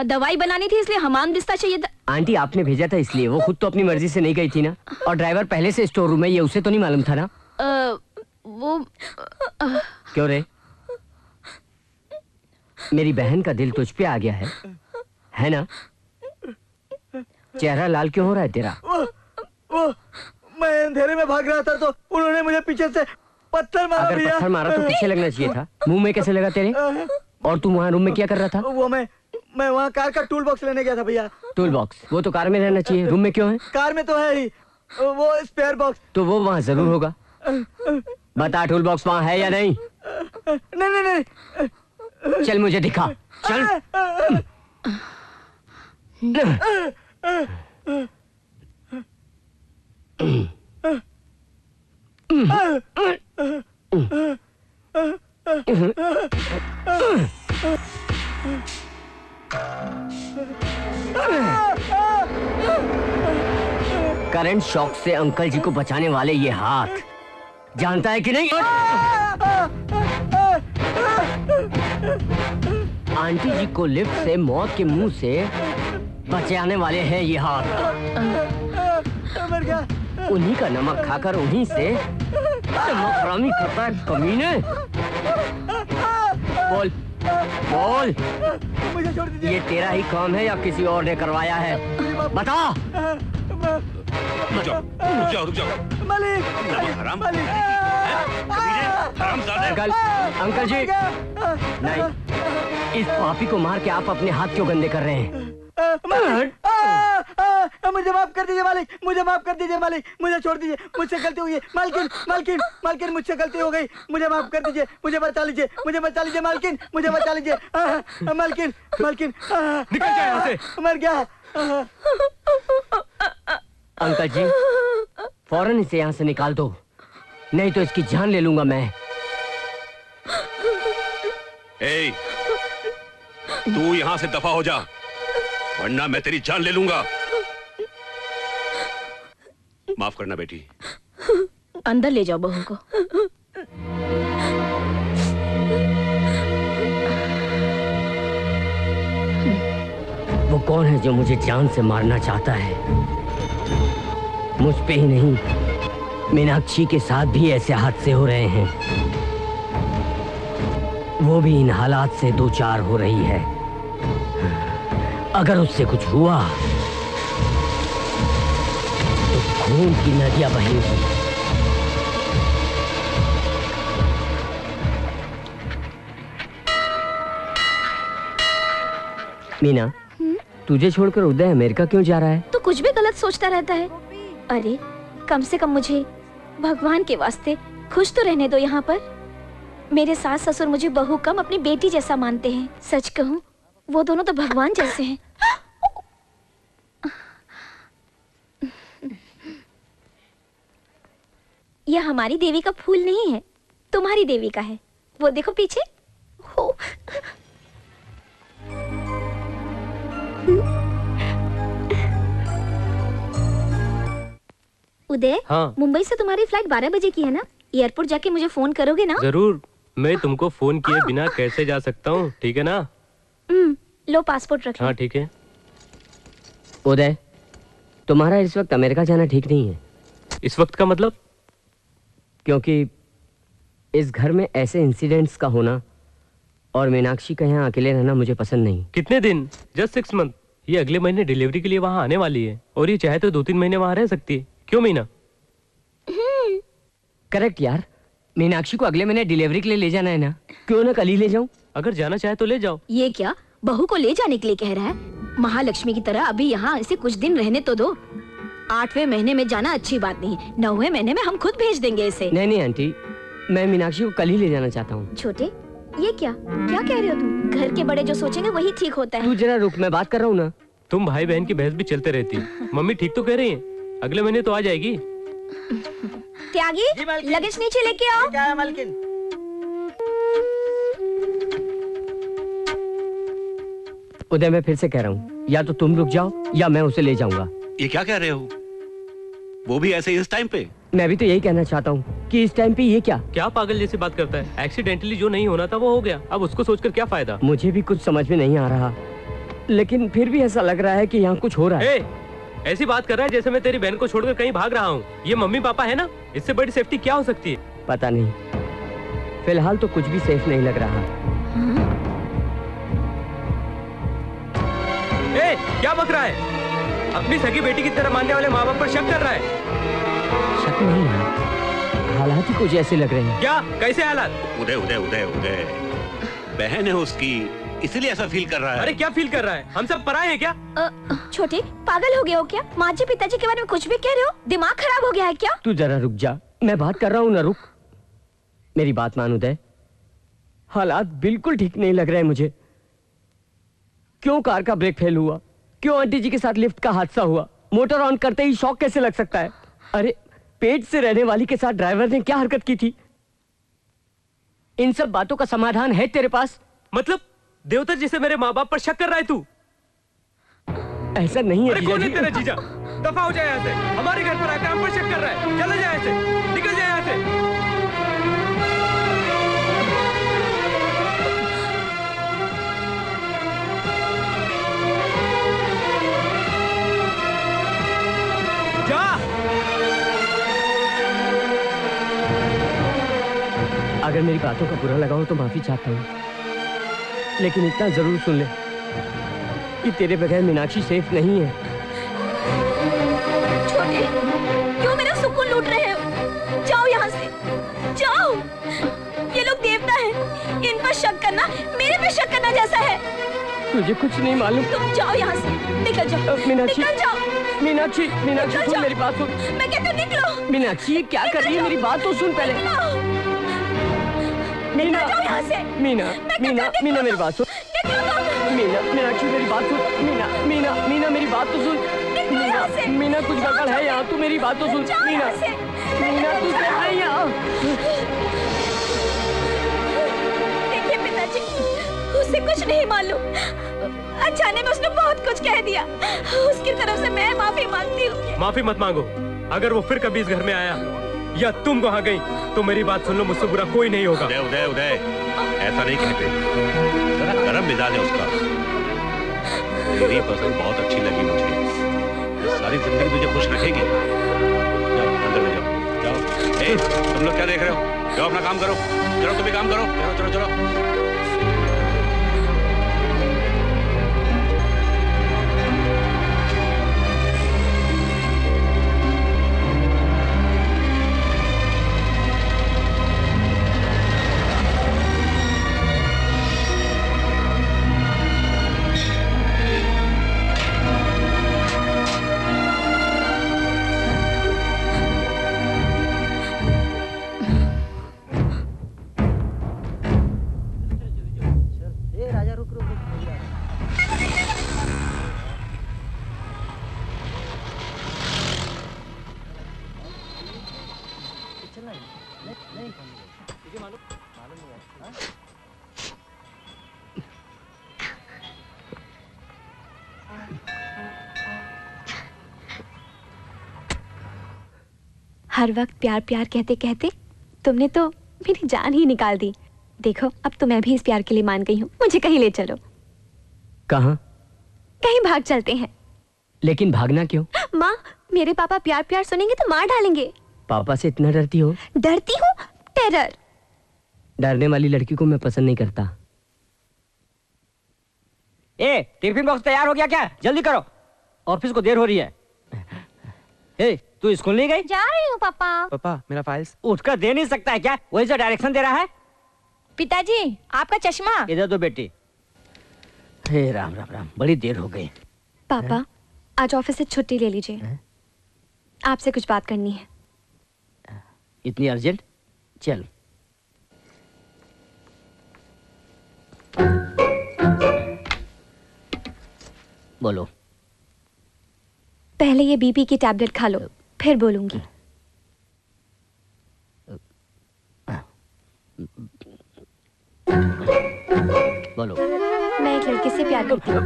दवाई बनानी थी, इसलिए हमाम दिस्ता चाहिए था। आंटी आपने भेजा था इसलिए, वो खुद तो अपनी मर्जी से नहीं गई थी ना। और ड्राइवर पहले से स्टोर रूम में, ये उसे तो नहीं मालूम था ना? वो क्यों रे? मेरी बहन का दिल तुझ पे आ गया है ना? चेहरा लाल क्यों हो रहा है तेरा? वो मैं अंधेरे में भाग रहा था तो उन्होंने मुझे पीछे से पत्थर मारा। अगर पत्थर मारा तो पीछे लगना चाहिए था, मुंह में कैसे लगा तेरे? और तू वहाँ रूम में क्या कर रहा था? वो मैं वहाँ कार का टूल बॉक्स लेने गया था भैया। Tool box? वो तो कार में रहना चाहिए, रूम में क्यों है? कार में तो है ही, वो स्पेयर बॉक्स। तो वो वहाँ जरूर होगा। बता, टूल बॉक्स वहाँ है या नहीं? नहीं नहीं नहीं। चल मुझे दिखा, चल। करंट शॉक से अंकल जी को बचाने वाले ये हाथ, जानता है कि नहीं? आंटी जी को लिफ्ट से मौत के मुंह से बचाने वाले हैं ये हाथ। उन्हीं का नमक खाकर उन्हीं से नमक हरामी करता है कमीने। बोल, बोल, मुझे छोड़ दीजिए। ये तेरा ही काम है या किसी और ने करवाया है? बता। रुक जाओ, रुक जाओ। मालिक, हराम, मालिक, अंकल, अंकल जी, नहीं, इस पापी को मार के आप अपने हाथ क्यों गंदे कर रहे हैं? मुझे माफ कर दीजिए मालिक, मुझे माफ कर दीजिए मालिक, मुझे छोड़ दीजिए, मुझसे गलती हुई है। मालकिन, मालकिन, मालकिन, मुझसे गलती हो गई, मुझे माफ कर दीजिए, मुझे बचा लीजिए, मुझे बचा लीजिए मालकिन, मुझे बचा लीजिए। मालकिन, मालकिन, निकल जाए यहाँ से। मर गया। अंकल जी, फौरन इसे यहाँ से निकाल दो, नहीं तो इसकी जान ले लूंगा मैं। ए, तू यहाँ से दफा हो जा, वरना मैं तेरी जान ले लूंगा। माफ करना बेटी। अंदर ले जाओ बहू को। वो कौन है जो मुझे जान से मारना चाहता है? मुझ पे ही नहीं, मीनाक्षी के साथ भी ऐसे हादसे हो रहे हैं। वो भी इन हालात से दो चार हो रही है। अगर उससे कुछ हुआ तो खून की नदियां बहेंगी। मीना, तुझे छोड़कर उदय अमेरिका क्यों जा रहा है? तो कुछ भी गलत सोचता रहता है। अरे कम से कम मुझे भगवान के वास्ते खुश तो रहने दो यहाँ पर। मेरे सास ससुर मुझे बहू कम अपनी बेटी जैसा मानते हैं। सच कहूँ वो दोनों तो भगवान जैसे हैं। यह हमारी देवी का फूल नहीं है, तुम्हारी देवी का है। वो देखो पीछे। हो। उदय, हाँ। मुंबई से तुम्हारी फ्लाइट 12 बजे की है ना? एयरपोर्ट जाके मुझे फोन करोगे ना? जरूर, मैं तुमको फोन किए बिना कैसे जा सकता हूँ, ठीक है ना? लो पासपोर्ट रख। हाँ ठीक है। उदय, तुम्हारा इस वक्त अमेरिका जाना ठीक नहीं है। इस वक्त का मतलब? क्योंकि इस घर में ऐसे इंसिडेंट्स का होना और मीनाक्षी का यहाँ अकेले रहना मुझे पसंद नहीं। कितने दिन? Just 6 month. ये अगले महीने डिलीवरी के लिए वहाँ आने वाली है और ये चाहे तो 2-3 महीने वहाँ रह सकती है। क्यों मीना? करेक्ट यार, मीनाक्षी को अगले महीने डिलीवरी के लिए ले जाना है ना, क्यों ना कल ही ले जाऊं? अगर जाना चाहे तो ले जाओ। ये क्या बहू को ले जाने के लिए कह रहा है? महालक्ष्मी की तरह अभी यहाँ इसे कुछ दिन रहने तो दो। 8वें महीने में जाना अच्छी बात नहीं, 9वें महीने में हम खुद भेज देंगे इसे। नहीं आंटी, मैं मीनाक्षी को कल ही ले जाना चाहता हूँ। छोटे, ये क्या कह रहे हो तुम? घर के बड़े जो सोचेंगे वही ठीक होता है। तू जरा रुक, मैं बात कर रहा हूँ ना। तुम भाई बहन की बहस भी चलते रहती। मम्मी ठीक तो कह रही है, अगले महीने तो आ जाएगी। त्यागी, लगेज नीचे लेके आओ। क्या है मालकिन? उदय, मैं फिर से कह रहा हूँ, या तो तुम रुक जाओ या मैं उसे ले जाऊंगा। ये क्या कह रहे हो? वो भी ऐसे इस टाइम पे? मैं भी तो यही कहना चाहता हूँ कि इस टाइम पे ये क्या पागल जैसी बात करता है? एक्सीडेंटली जो नहीं होना था वो हो गया, अब उसको सोचकर क्या फायदा? मुझे भी कुछ समझ में नहीं आ रहा, लेकिन फिर भी ऐसा लग रहा है कि यहाँ कुछ हो रहा है। ऐसी बात कर रहा है जैसे मैं teरी बहन को छोड़कर कहीं भाग रहा हूँ। ये मम्मी पापा है ना, इससे बड़ी सेफ्टी क्या हो सकती है? पता नहीं, फिलहाल तो कुछ भी सेफ नहीं लग रहा। क्या बक रहा है? अपनी सगी बेटी की तरह मानने वाले माँ बाप पर शक कर रहा है? शक नहीं है, हालात ही कुछ ऐसे लग रहे हैं। क्या? कैसे हालात? उदय उदय उदय उदय, बहन है उसकी, इसीलिए ऐसा फील कर रहा है। अरे क्या फील कर रहा है? हम सब पराए हैं क्या? छोटे, पागल हो गए हो क्या? माँ जी पिताजी के बारे में कुछ भी कह रहे हो? दिमाग खराब हो गया है क्या? तू जरा रुक जा, मैं बात कर रहा हूँ ना। रुक, मेरी बात मान उदय, हालात बिल्कुल ठीक नहीं लग रहे हैं मुझे। क्यों कार का ब्रेक फेल हुआ? क्यों आंटी जी के साथ लिफ्ट का हादसा हुआ? मोटर ऑन करते ही शॉक कैसे लग सकता है? अरे पेट से रहने वाली के साथ ड्राइवर ने क्या हरकत की थी? इन सब बातों का समाधान है तेरे पास? मतलब देवता जी से मेरे माँ बाप पर शक कर रहा है तू? ऐसा नहीं है। अरे कौन है तेरा जीजा? दफा हो जाए यहाँ से। हमारे घर पर आकर हम पर शक कर रहा है। चला जाए यहाँ से, निकल जाए यहाँ से। जा। अगर मेरी बातों का बुरा लगा हो तो माफी चाहता हूँ, लेकिन इतना जरूर सुन ले कि तेरे बगैर मीनाक्षी सेफ नहीं है। छोटे, क्यों मेरा सुकून लूट रहे हो? जाओ यहाँ से, जाओ। ये लोग देवता हैं, इन पर शक करना मेरे पे शक करना जैसा है। तुझे कुछ नहीं मालूम। तुम जाओ यहाँ से, निकल जाओ। मीनाक्षी, निकल जाओ। मीनाक्षी, मीनाक्षी सुन मेरी बात सुन। मैं कहती हूँ निकलो। मीनाक्षी क्या कर रही है, मेरी बात तो सुन पहले। मीना, यहाँ से। मीना, मीना, मीना मेरी बात सुन। मीना, मीनाक्षी मेरी बात सुन। मीना, मीना, मीना मेरी बात तो सुन। मीना, मीना कुछ गड़बड़ है यहाँ, तू मेरी बात तो सुन। मीना, मीना तू चल रही यहाँ। देखिए पिताजी, उसे कुछ नहीं मालूम। अचानक उसने बहुत कुछ कह दिया। उसकी तरफ से मैं माफी मांगती हूँ। माफी मत मांगो। अगर वो फिर कभी इस घर में आया या तुम वहाँ गई तो मेरी बात सुन लो, मुझसे बुरा कोई नहीं होगा। उदय, उदय, उदय, ऐसा नहीं कहते। जरा गरम मिजाज है उसका। तेरी पसंद बहुत अच्छी लगी मुझे। सारी जिंदगी तुझे खुश रखेगी। जाओ अंदर ले जाओ, जाओ। ए, तुम लोग क्या देख रहे हो? जाओ अपना काम करो। चलो तुम भी काम करो। चलो चलो चलो। हर वक्त प्यार प्यार कहते कहते तुमने तो मेरी जान ही निकाल दी। देखो अब तो मैं भी इस प्यार के लिए मान गई हूँ। मुझे कहीं ले चलो। कहाँ? कहीं भाग चलते हैं। लेकिन भागना क्यों? माँ, मेरे पापा प्यार प्यार सुनेंगे तो मार डालेंगे। पापा से इतना डरती हो? डरती हूँ? टेरर। डरने वाली लड़की को मैं पसंद नहीं करता। ए, टिफिन बॉक्स तैयार हो गया क्या? जल्दी करो, ऑफिस को देर हो रही है। ए, तू स्कूल नहीं गई? जा रही हूँ पापा। पापा मेरा फाइल्स। उठकर दे नहीं सकता है क्या? वही से डायरेक्शन दे रहा है। पिताजी आपका चश्मा इधर दो बेटी। हे राम राम राम, बड़ी देर हो गई। पापा आज ऑफिस से छुट्टी ले लीजिए, आपसे कुछ बात करनी है। इतनी अर्जेंट? चल। बोलो। पहले ये बीपी की टैबलेट खा लो, फिर बोलूंगी। बोलो। मैं एक लड़के से प्यार करती हूँ।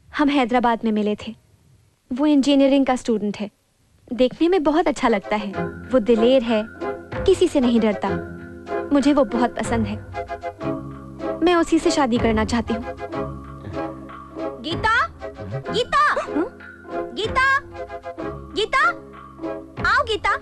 हम हैदराबाद में मिले थे। वो इंजीनियरिंग का स्टूडेंट है, देखने में बहुत अच्छा लगता है। वो दिलेर है, किसी से नहीं डरता। मुझे वो बहुत पसंद है, मैं उसी से शादी करना चाहती हूँ। गीता, गीता, गीता, गीता, आओ गीता,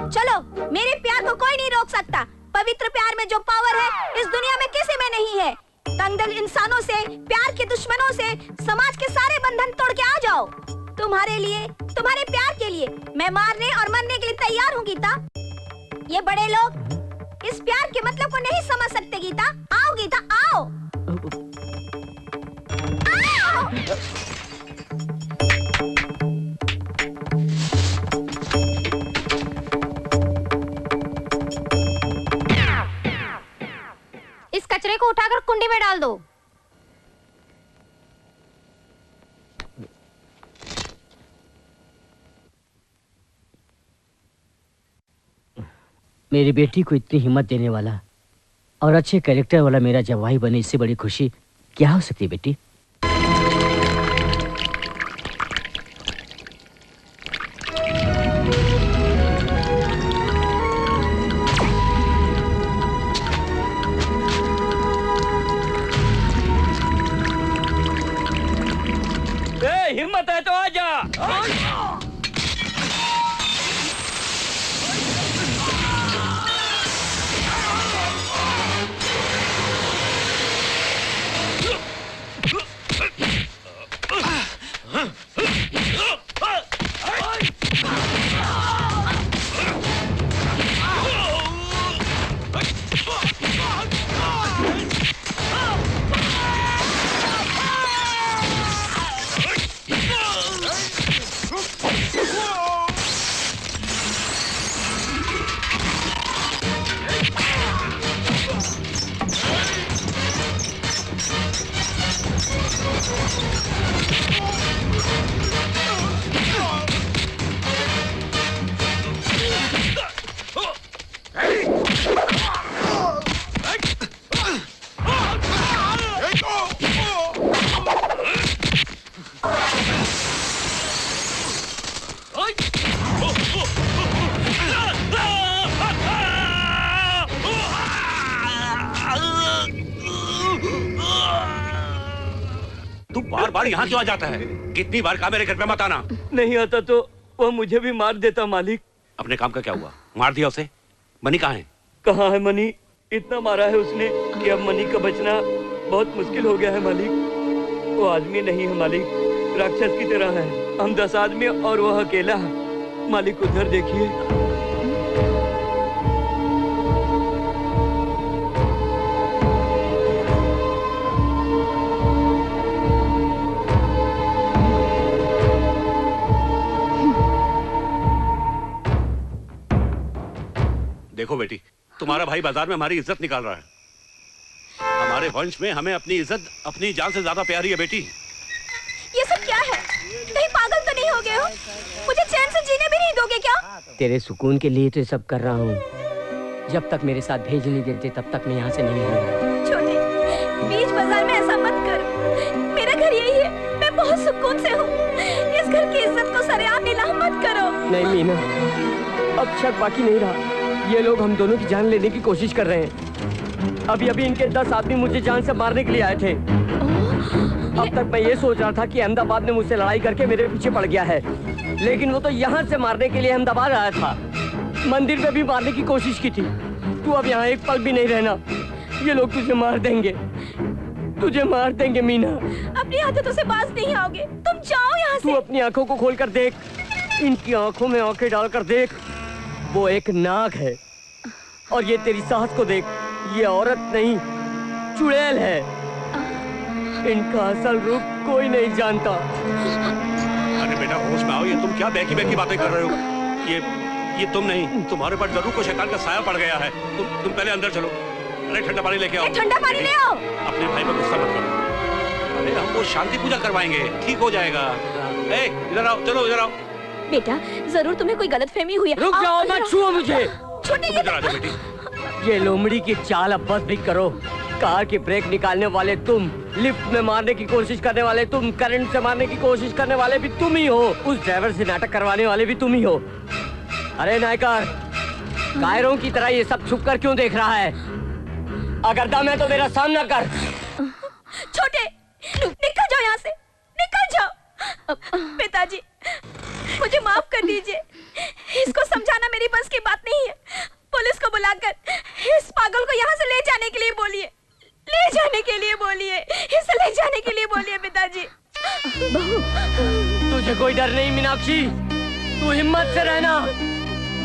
चलो। मेरे प्यार को कोई नहीं रोक सकता। पवित्र प्यार में जो पावर है इस दुनिया में किसी में नहीं है। तंगदिल इंसानों से, प्यार के दुश्मनों से समाज के सारे बंधन तोड़ के आ जाओ। तुम्हारे लिए, तुम्हारे प्यार के लिए मैं मारने और मरने के लिए तैयार हूँ गीता। ये बड़े लोग इस प्यार के मतलब को नहीं समझ सकते गीता। आओ गीता, आओ, आओ। इस कचरे को उठाकर कुंडी में डाल दो। मेरी बेटी को इतनी हिम्मत देने वाला और अच्छे कैरेक्टर वाला मेरा जवाई बने, इससे बड़ी खुशी क्या हो सकती है बेटी? हिम्मत है तो आजा। बार यहाँ क्यों आ जाता है? कितनी बार कहा मेरे घर पे मत आना। नहीं आता तो वो मुझे भी मार देता मालिक। अपने काम का क्या हुआ? मार दिया उसे? मनी कहाँ है? कहाँ है मनी? इतना मारा है उसने कि अब मनी का बचना बहुत मुश्किल हो गया है मालिक। वो आदमी नहीं है मालिक, राक्षस की तरह है। हम 10 आदमी और वो अकेला है मालिक। उधर देखिए। देखो बेटी, तुम्हारा भाई बाजार में हमारी इज्जत निकाल रहा है। हमारे वंश में हमें अपनी इज्जत अपनी जान से ज्यादा प्यारी है बेटी। ये सब क्या है? कहीं पागल तो नहीं हो गए हो? मुझे चैन से जीने भी नहीं दोगे क्या? तेरे सुकून के लिए तो ये सब कर रहा हूँ। जब तक मेरे साथ भेज नहीं देते तब तक मैं यहाँ से नहीं हूँ। छोटे, बीच बाजार में ऐसा मत करो। मेरा घर यही है, मैं बहुत सुकून से हूँ। इस घर की इज्जत को सरेआम नीलाम मत करो। नहीं मीना, अब शक बाकी नहीं रहा। ये लोग हम दोनों की जान लेने की कोशिश कर रहे हैं। अभी अभी इनके 10 आदमी मुझे जान से मारने के लिए आए थे। अब तक मैं ये सोच रहा था कि अहमदाबाद में मुझसे लड़ाई करके मेरे पीछे पड़ गया है, लेकिन वो तो यहाँ से मारने के लिए अहमदाबाद आया था। मंदिर में भी मारने की कोशिश की थी। तू अब यहाँ एक पल भी नहीं रहना। ये लोग तुझे मार देंगे, तुझे मार देंगे मीना। अपनी आदतों से बाज नहीं आओगे। तुम जाओ यहाँ से। तू अपनी आंखों को खोल कर देख, इनकी आंखों में आंखें डालकर देख। वो एक नाग है। और ये तेरी सास को देख, ये औरत नहीं चुड़ैल है। इनका असल रूप कोई नहीं जानता। अरे बेटा होश में आओ। ये तुम क्या बैकी बैकी बातें कर रहे हो? ये तुम नहीं, तुम्हारे पर जरूर कोई शैतान का साया पड़ गया है। तुम पहले अंदर चलो। अरे ठंडा पानी लेके आओ। ठंडा पानी ले आओ। अपने भाई पर गुस्सा मत करो। अरे हम वो शांति पूजा करवाएंगे, ठीक हो जाएगा। इधर आओ, चलो इधर आओ। बेटा, जरूर तुम्हें कोई गलतफहमी हुई है। रुक जाओ, मत छुओ मुझे। छोटे, इधर आ जाओ बेटी। ये लोमड़ी की चाल अब बस भी करो। कार की ब्रेक निकालने वाले तुम, लिफ्ट में मारने की कोशिश करने वाले तुम, करंट से मारने की कोशिश करने वाले भी तुम ही हो, उस ड्राइवर से नाटक करवाने वाले भी तुम ही हो। अरे नायकर, कायरों की तरह ये सब छुप कर क्यों देख रहा है? अगर दम है तो मेरा सामना कर। छोटे, निकल जाओ यहाँ से, निकल जाओ। पिताजी, मुझे माफ कर दीजिए। इसको समझाना मेरी बस की बात नहीं है। पुलिस को बुलाकर इस पागल को यहाँ से ले जाने के लिए बोलिए। ले जाने के लिए बोलिए। इसे ले जाने के लिए बोलिए पिताजी। तुझे कोई डर नहीं मीनाक्षी, तू हिम्मत से रहना।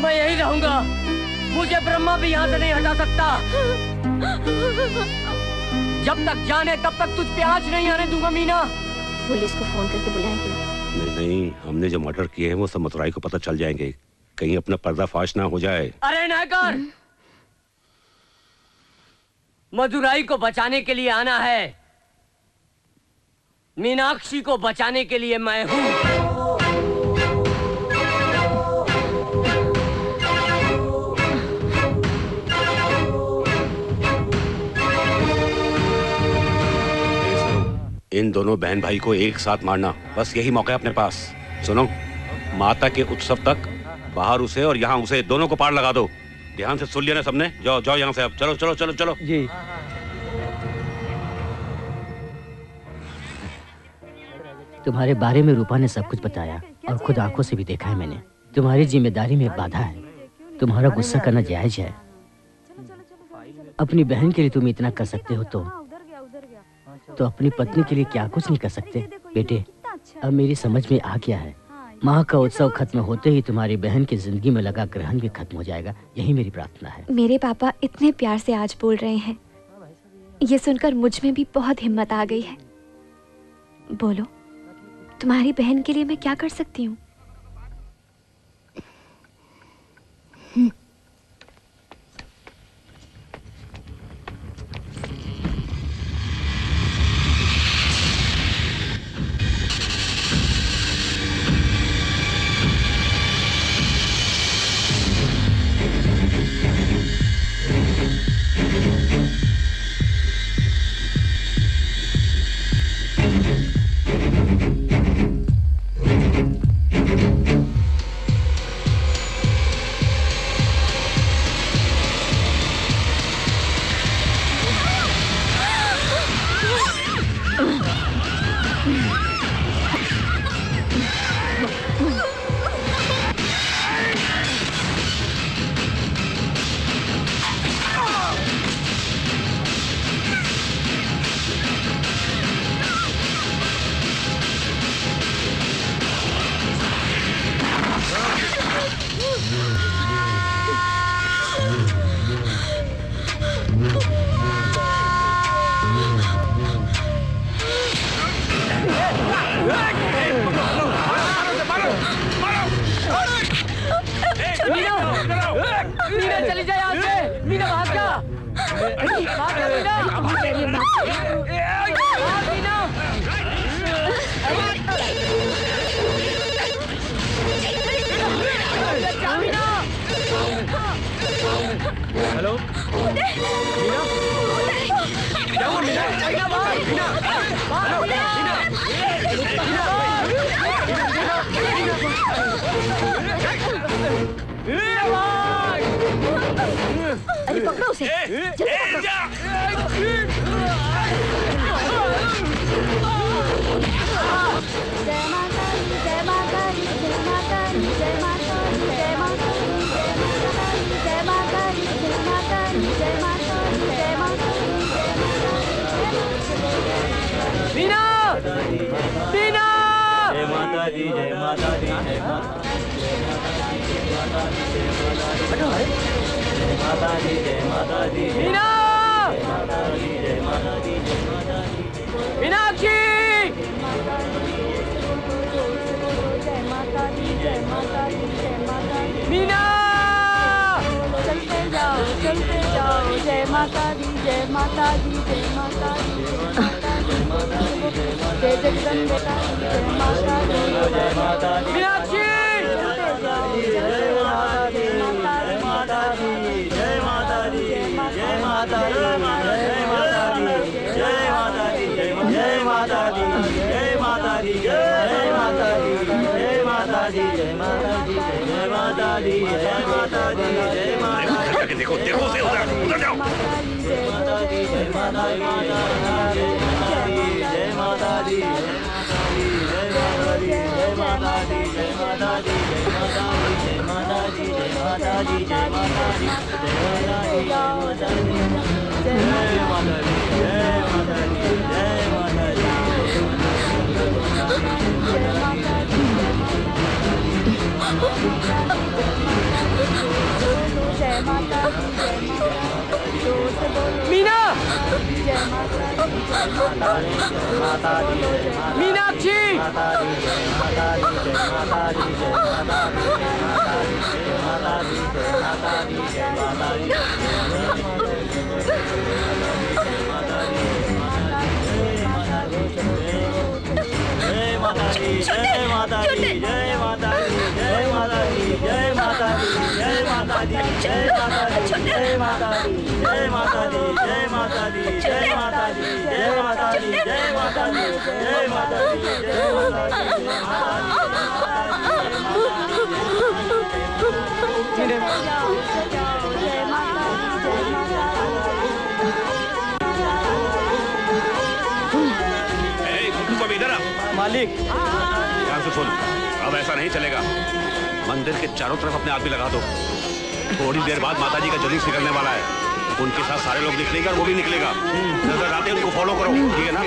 मैं यही रहूंगा। मुझे ब्रह्मा भी यहाँ से नहीं हटा सकता। जब तक जाने तब तक तुझ पे आँच नहीं आने दूंगा मीना। पुलिस को फोन करके बुलाएंगे। नहीं, हमने जो मर्डर किए हैं वो सब मथुराई को पता चल जाएंगे। कहीं अपना पर्दाफाश ना हो जाए। अरे नायकर, मदुराई को बचाने के लिए आना है, मीनाक्षी को बचाने के लिए मैं हूँ। इन दोनों बहन भाई को एक साथ मारना, बस यही मौका है अपने पास। सुनो, माता के उत्सव तक बाहर उसे और यहाँ उसे, दोनों को पार लगा दो। ध्यान से सुन लिया ना सबने? जाओ जाओ यहाँ से अब। चलो चलो चलो चलो जी। तुम्हारे बारे में रूपा ने सब कुछ बताया और खुद आंखों से भी देखा है मैंने। तुम्हारी जिम्मेदारी में बाधा है। तुम्हारा गुस्सा करना जायज है। अपनी बहन के लिए तुम इतना कर सकते हो तो अपनी पत्नी के लिए क्या कुछ नहीं कर सकते? बेटे, अब मेरी समझ में आ गया है। माँ का उत्सव खत्म होते ही तुम्हारी बहन की जिंदगी में लगा ग्रहण भी खत्म हो जाएगा। यही मेरी प्रार्थना है। मेरे पापा इतने प्यार से आज बोल रहे हैं, ये सुनकर मुझ में भी बहुत हिम्मत आ गई है। बोलो, तुम्हारी बहन के लिए मैं क्या कर सकती हूँ? मीना चली जा यहाँ से। मीना भाग जा। भाग जा मीना। भाग मीना। हेलो मीना, क्या हुआ मीना? मीना भाग, मीना, हेलो अरे पकड़ो उसे, जल्दी पकड़ो। जय माता दी, जय माता दी, जय माता दी, जय माता दी, जय माता दी, जय माता दी, जय माता दी, जय माता दी, जय माता दी। मीना, मीना, जय माता दी, जय माता दी, जय माता दी, जय माता दी, मीना, जय माता दी, जय माता दी। मीनाक्षी, मीना, चलते जाओ, चलते जाओ, जय माता दी, जय माता दी, जय माता दी, जय माता दी, जय जगदम्बे काली, जय माता दी, जय माता दी। मीनाक्षी, चलते जाओ, जय माता दी, जय माता दी, जय माता दी, जय माता दी, जय माता दी, जय माता दी, जय माता दी, जय माता दी, जय माता दी, जय माता दी, जय माता दी, जय माता दी, जय माता दी, जय माता दी। देखो देखो उसे, उधर जाओ। जय माता दी, जय माता दी, जय माता दी, जय माता दी, जय माता दी, जय माता दी, जय माता दी, जय माता दी, जय माता दी, जय माता दी, जय माता दी, जय माता दी, जय माता दी, जय माता दी। मीना, मीनाक्षी, जय माता दी, जय माता दी, जय माता दी, जय माता दी, जय माता दी, जय माता दी, जय माता दी, जय माता दी, जय माता दी, जय माता दी, जय माता दी, जय माता दी, जय माता दी, जय माता दी, जय माता तुम इधर आ। मालिक, ध्यान से सुन, अब ऐसा नहीं चलेगा। मंदिर के चारों तरफ अपने आदमी लगा दो। थोड़ी देर बाद माताजी का जुलूस निकलने वाला है, उनके साथ सारे लोग निकलेंगे और वो भी निकलेगा। नजर आते उनको फॉलो करो, ठीक है ना?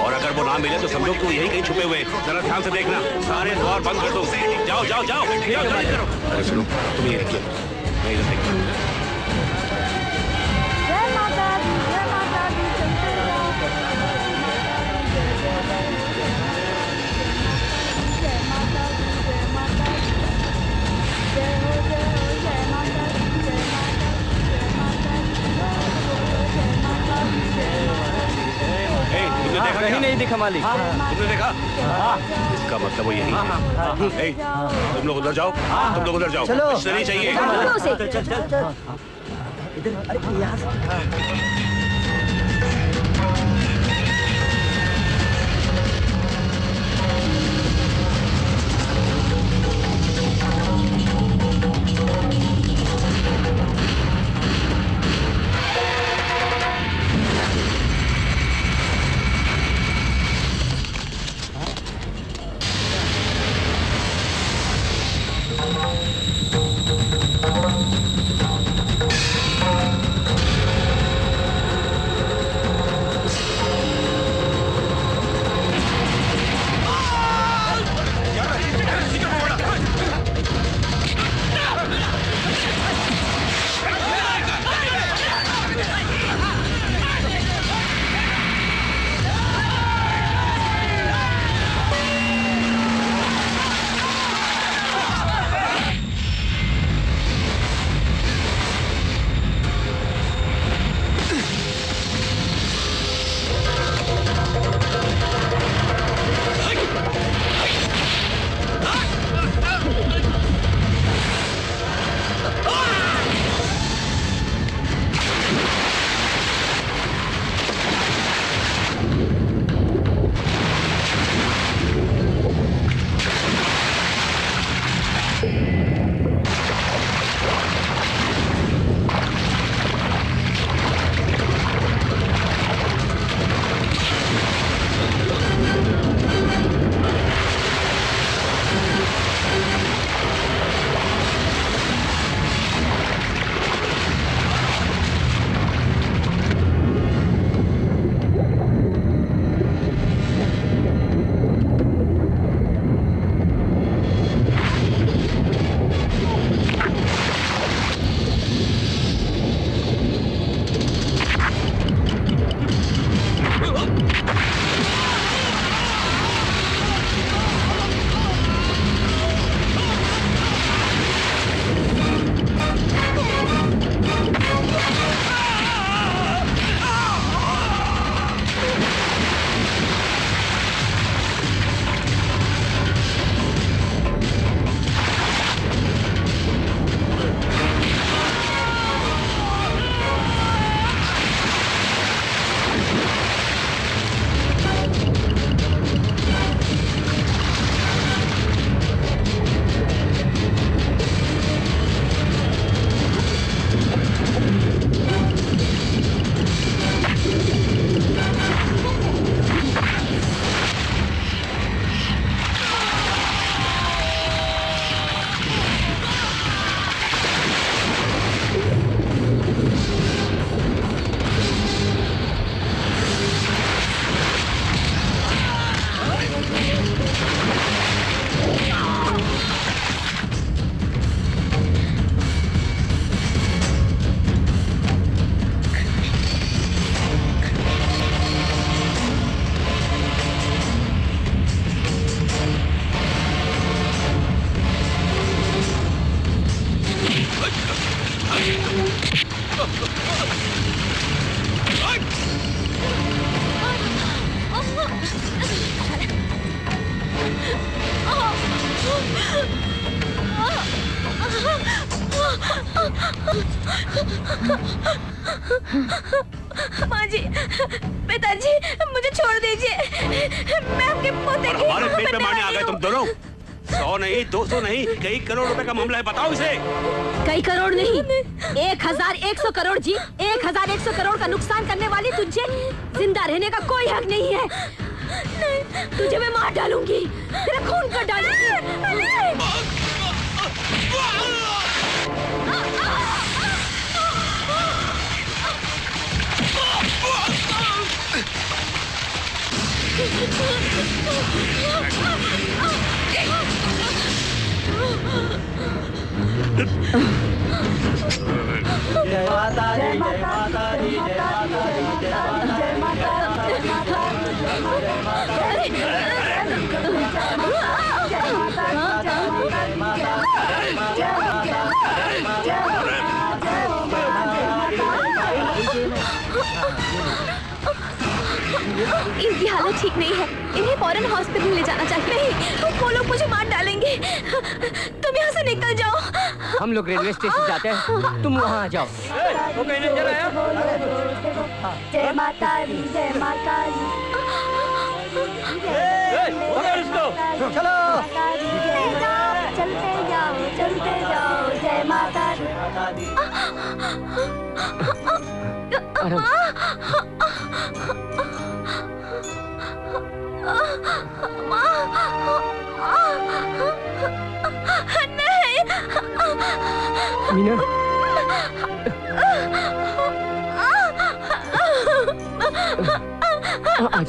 और अगर वो ना मिले तो समझो कि यही कहीं छुपे हुए। जरा ध्यान से देखना, सारे द्वार बंद कर दो। जाओ जाओ जाओ, अरे सुनो, तुम ये रखिए, मैं इधर देखता हूँ। जय माता दी, जय माता दी, चलते जाओ, जय माता दी, जय माता दी, जय हो, जय हो, जय माता दी, जय माता दी, जय माता दी, जय माता दी, जय माता दी। तुमने देखा कहीं नहीं दिखा मालिक। तुमने देखा? इसका मतलब वो यही है। तुम लोग उधर जाओ, तुम लोग उधर जाओ। चलो। कुछ नहीं चाहिए। चल चल चल चल। इधर, अरे यहाँ से। माँ जी, पिताजी, मुझे छोड़ दीजिए। मैं आपके पोते की हमारे पेट पे मारने आ गए हूँ। तुम दोनों। 100 नहीं, 200 नहीं, कई करोड़ रुपए का मामला है, बताओ इसे। कई करोड़ नहीं, 1100 करोड़ जी। 1100 करोड़ का नुकसान करने वाली तुझे जिंदा रहने का कोई हक नहीं है। तुझे मैं मार डालूंगी, तेरा खून कर डालूंगी। जय माता दी, जय माता दी, जय माता दी, जय इनकी हालत ठीक नहीं है, इन्हें फौरन हॉस्पिटल ले जाना चाहिए। नहीं, वो लोग मुझे मार डालेंगे। तुम यहाँ से निकल जाओ। हम लोग रेलवे स्टेशन जाते हैं, तुम वहाँ आ जाओ। वो कहीं नहीं चला है? जय माता दी, जय माता दी। पकड़ इसको। चलो। चलते जाओ, चलते जाओ। जय माता दी। मीना, आज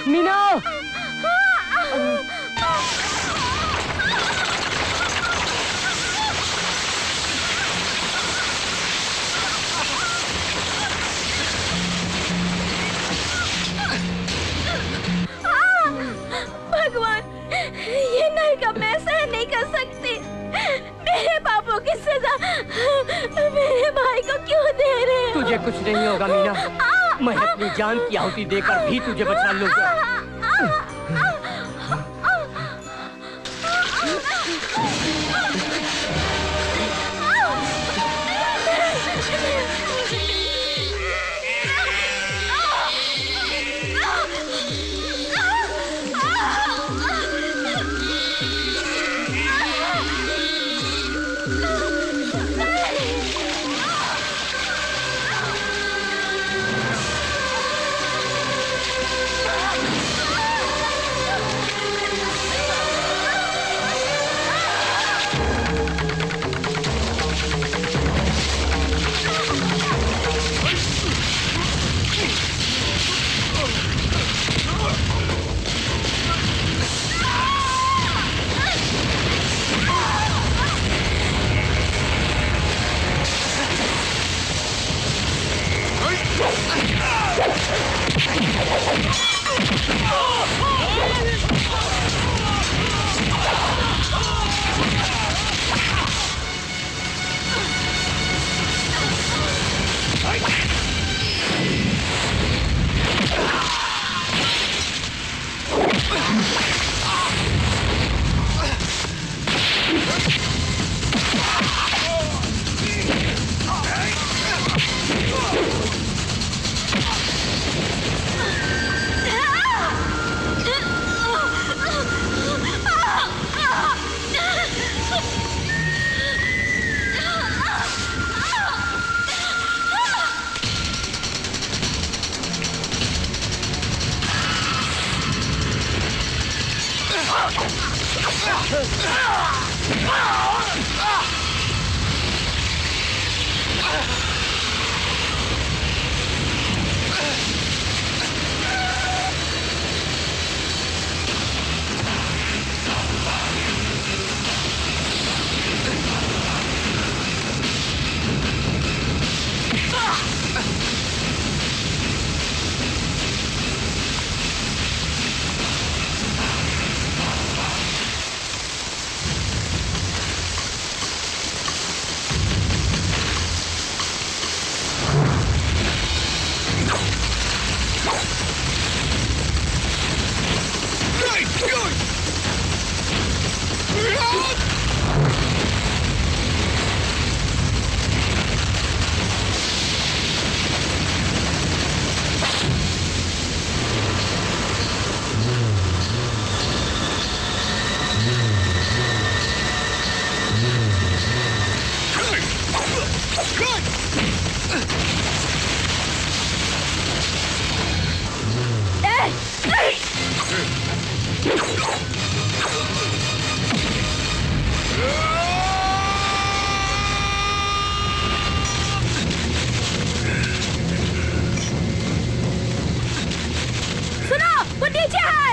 मीना, भगवान, ये नरक मैं सहन नहीं कर सकती। मेरे पापों की सजा मेरे भाई को क्यों दे रहे हो? तुझे कुछ नहीं होगा मीना, मैं अपनी जान की आहुति देकर भी तुझे बचा लूंगा। सुनो, वो नीचे है।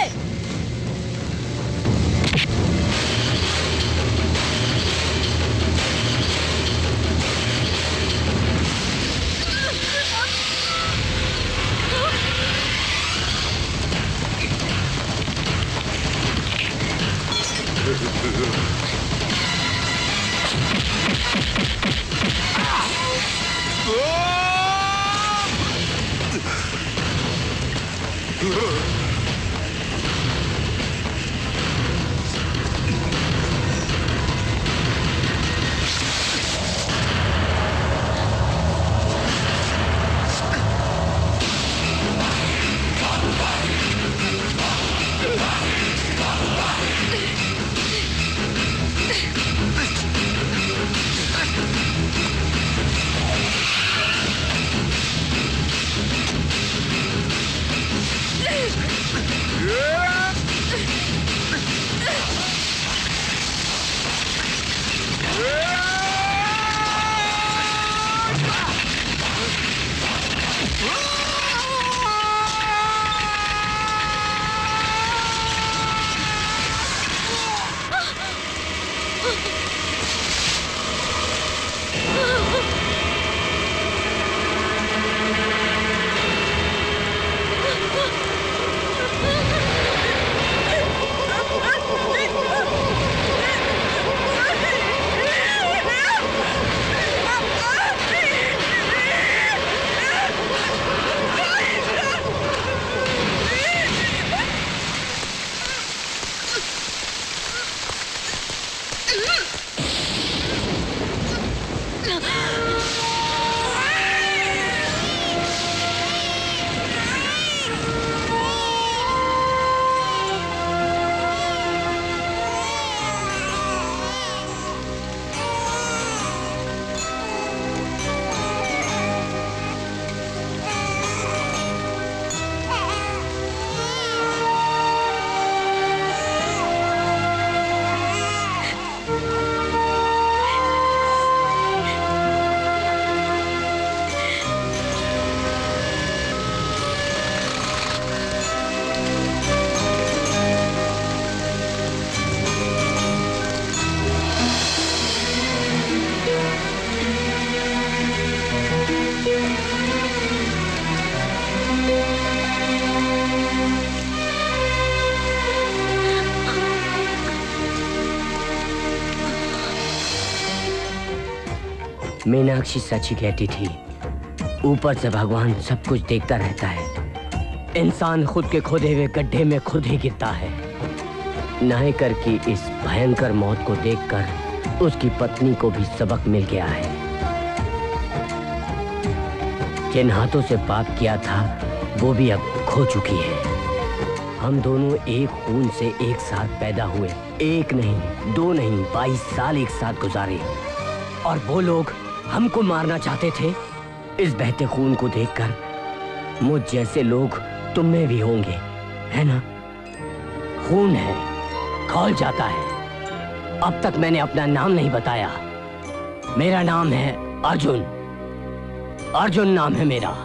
मीनाक्षी सच ही कहती थी, ऊपर से भगवान सब कुछ देखता रहता है, इंसान खुद के खोदे हुए गड्ढे में खुद ही गिरता है। नायकर की इस भयंकर मौत को देखकर उसकी पत्नी को भी सबक मिल गया है। जिन हाथों से पाप किया था वो भी अब खो चुकी है। हम दोनों एक खून से एक साथ पैदा हुए, एक नहीं, दो नहीं, 22 साल एक साथ गुजारे, और वो लोग हमको मारना चाहते थे। इस बहते खून को देखकर मुझ जैसे लोग तुम में भी होंगे, है ना? खून है, खौल जाता है। अब तक मैंने अपना नाम नहीं बताया। मेरा नाम है अर्जुन। अर्जुन नाम है मेरा।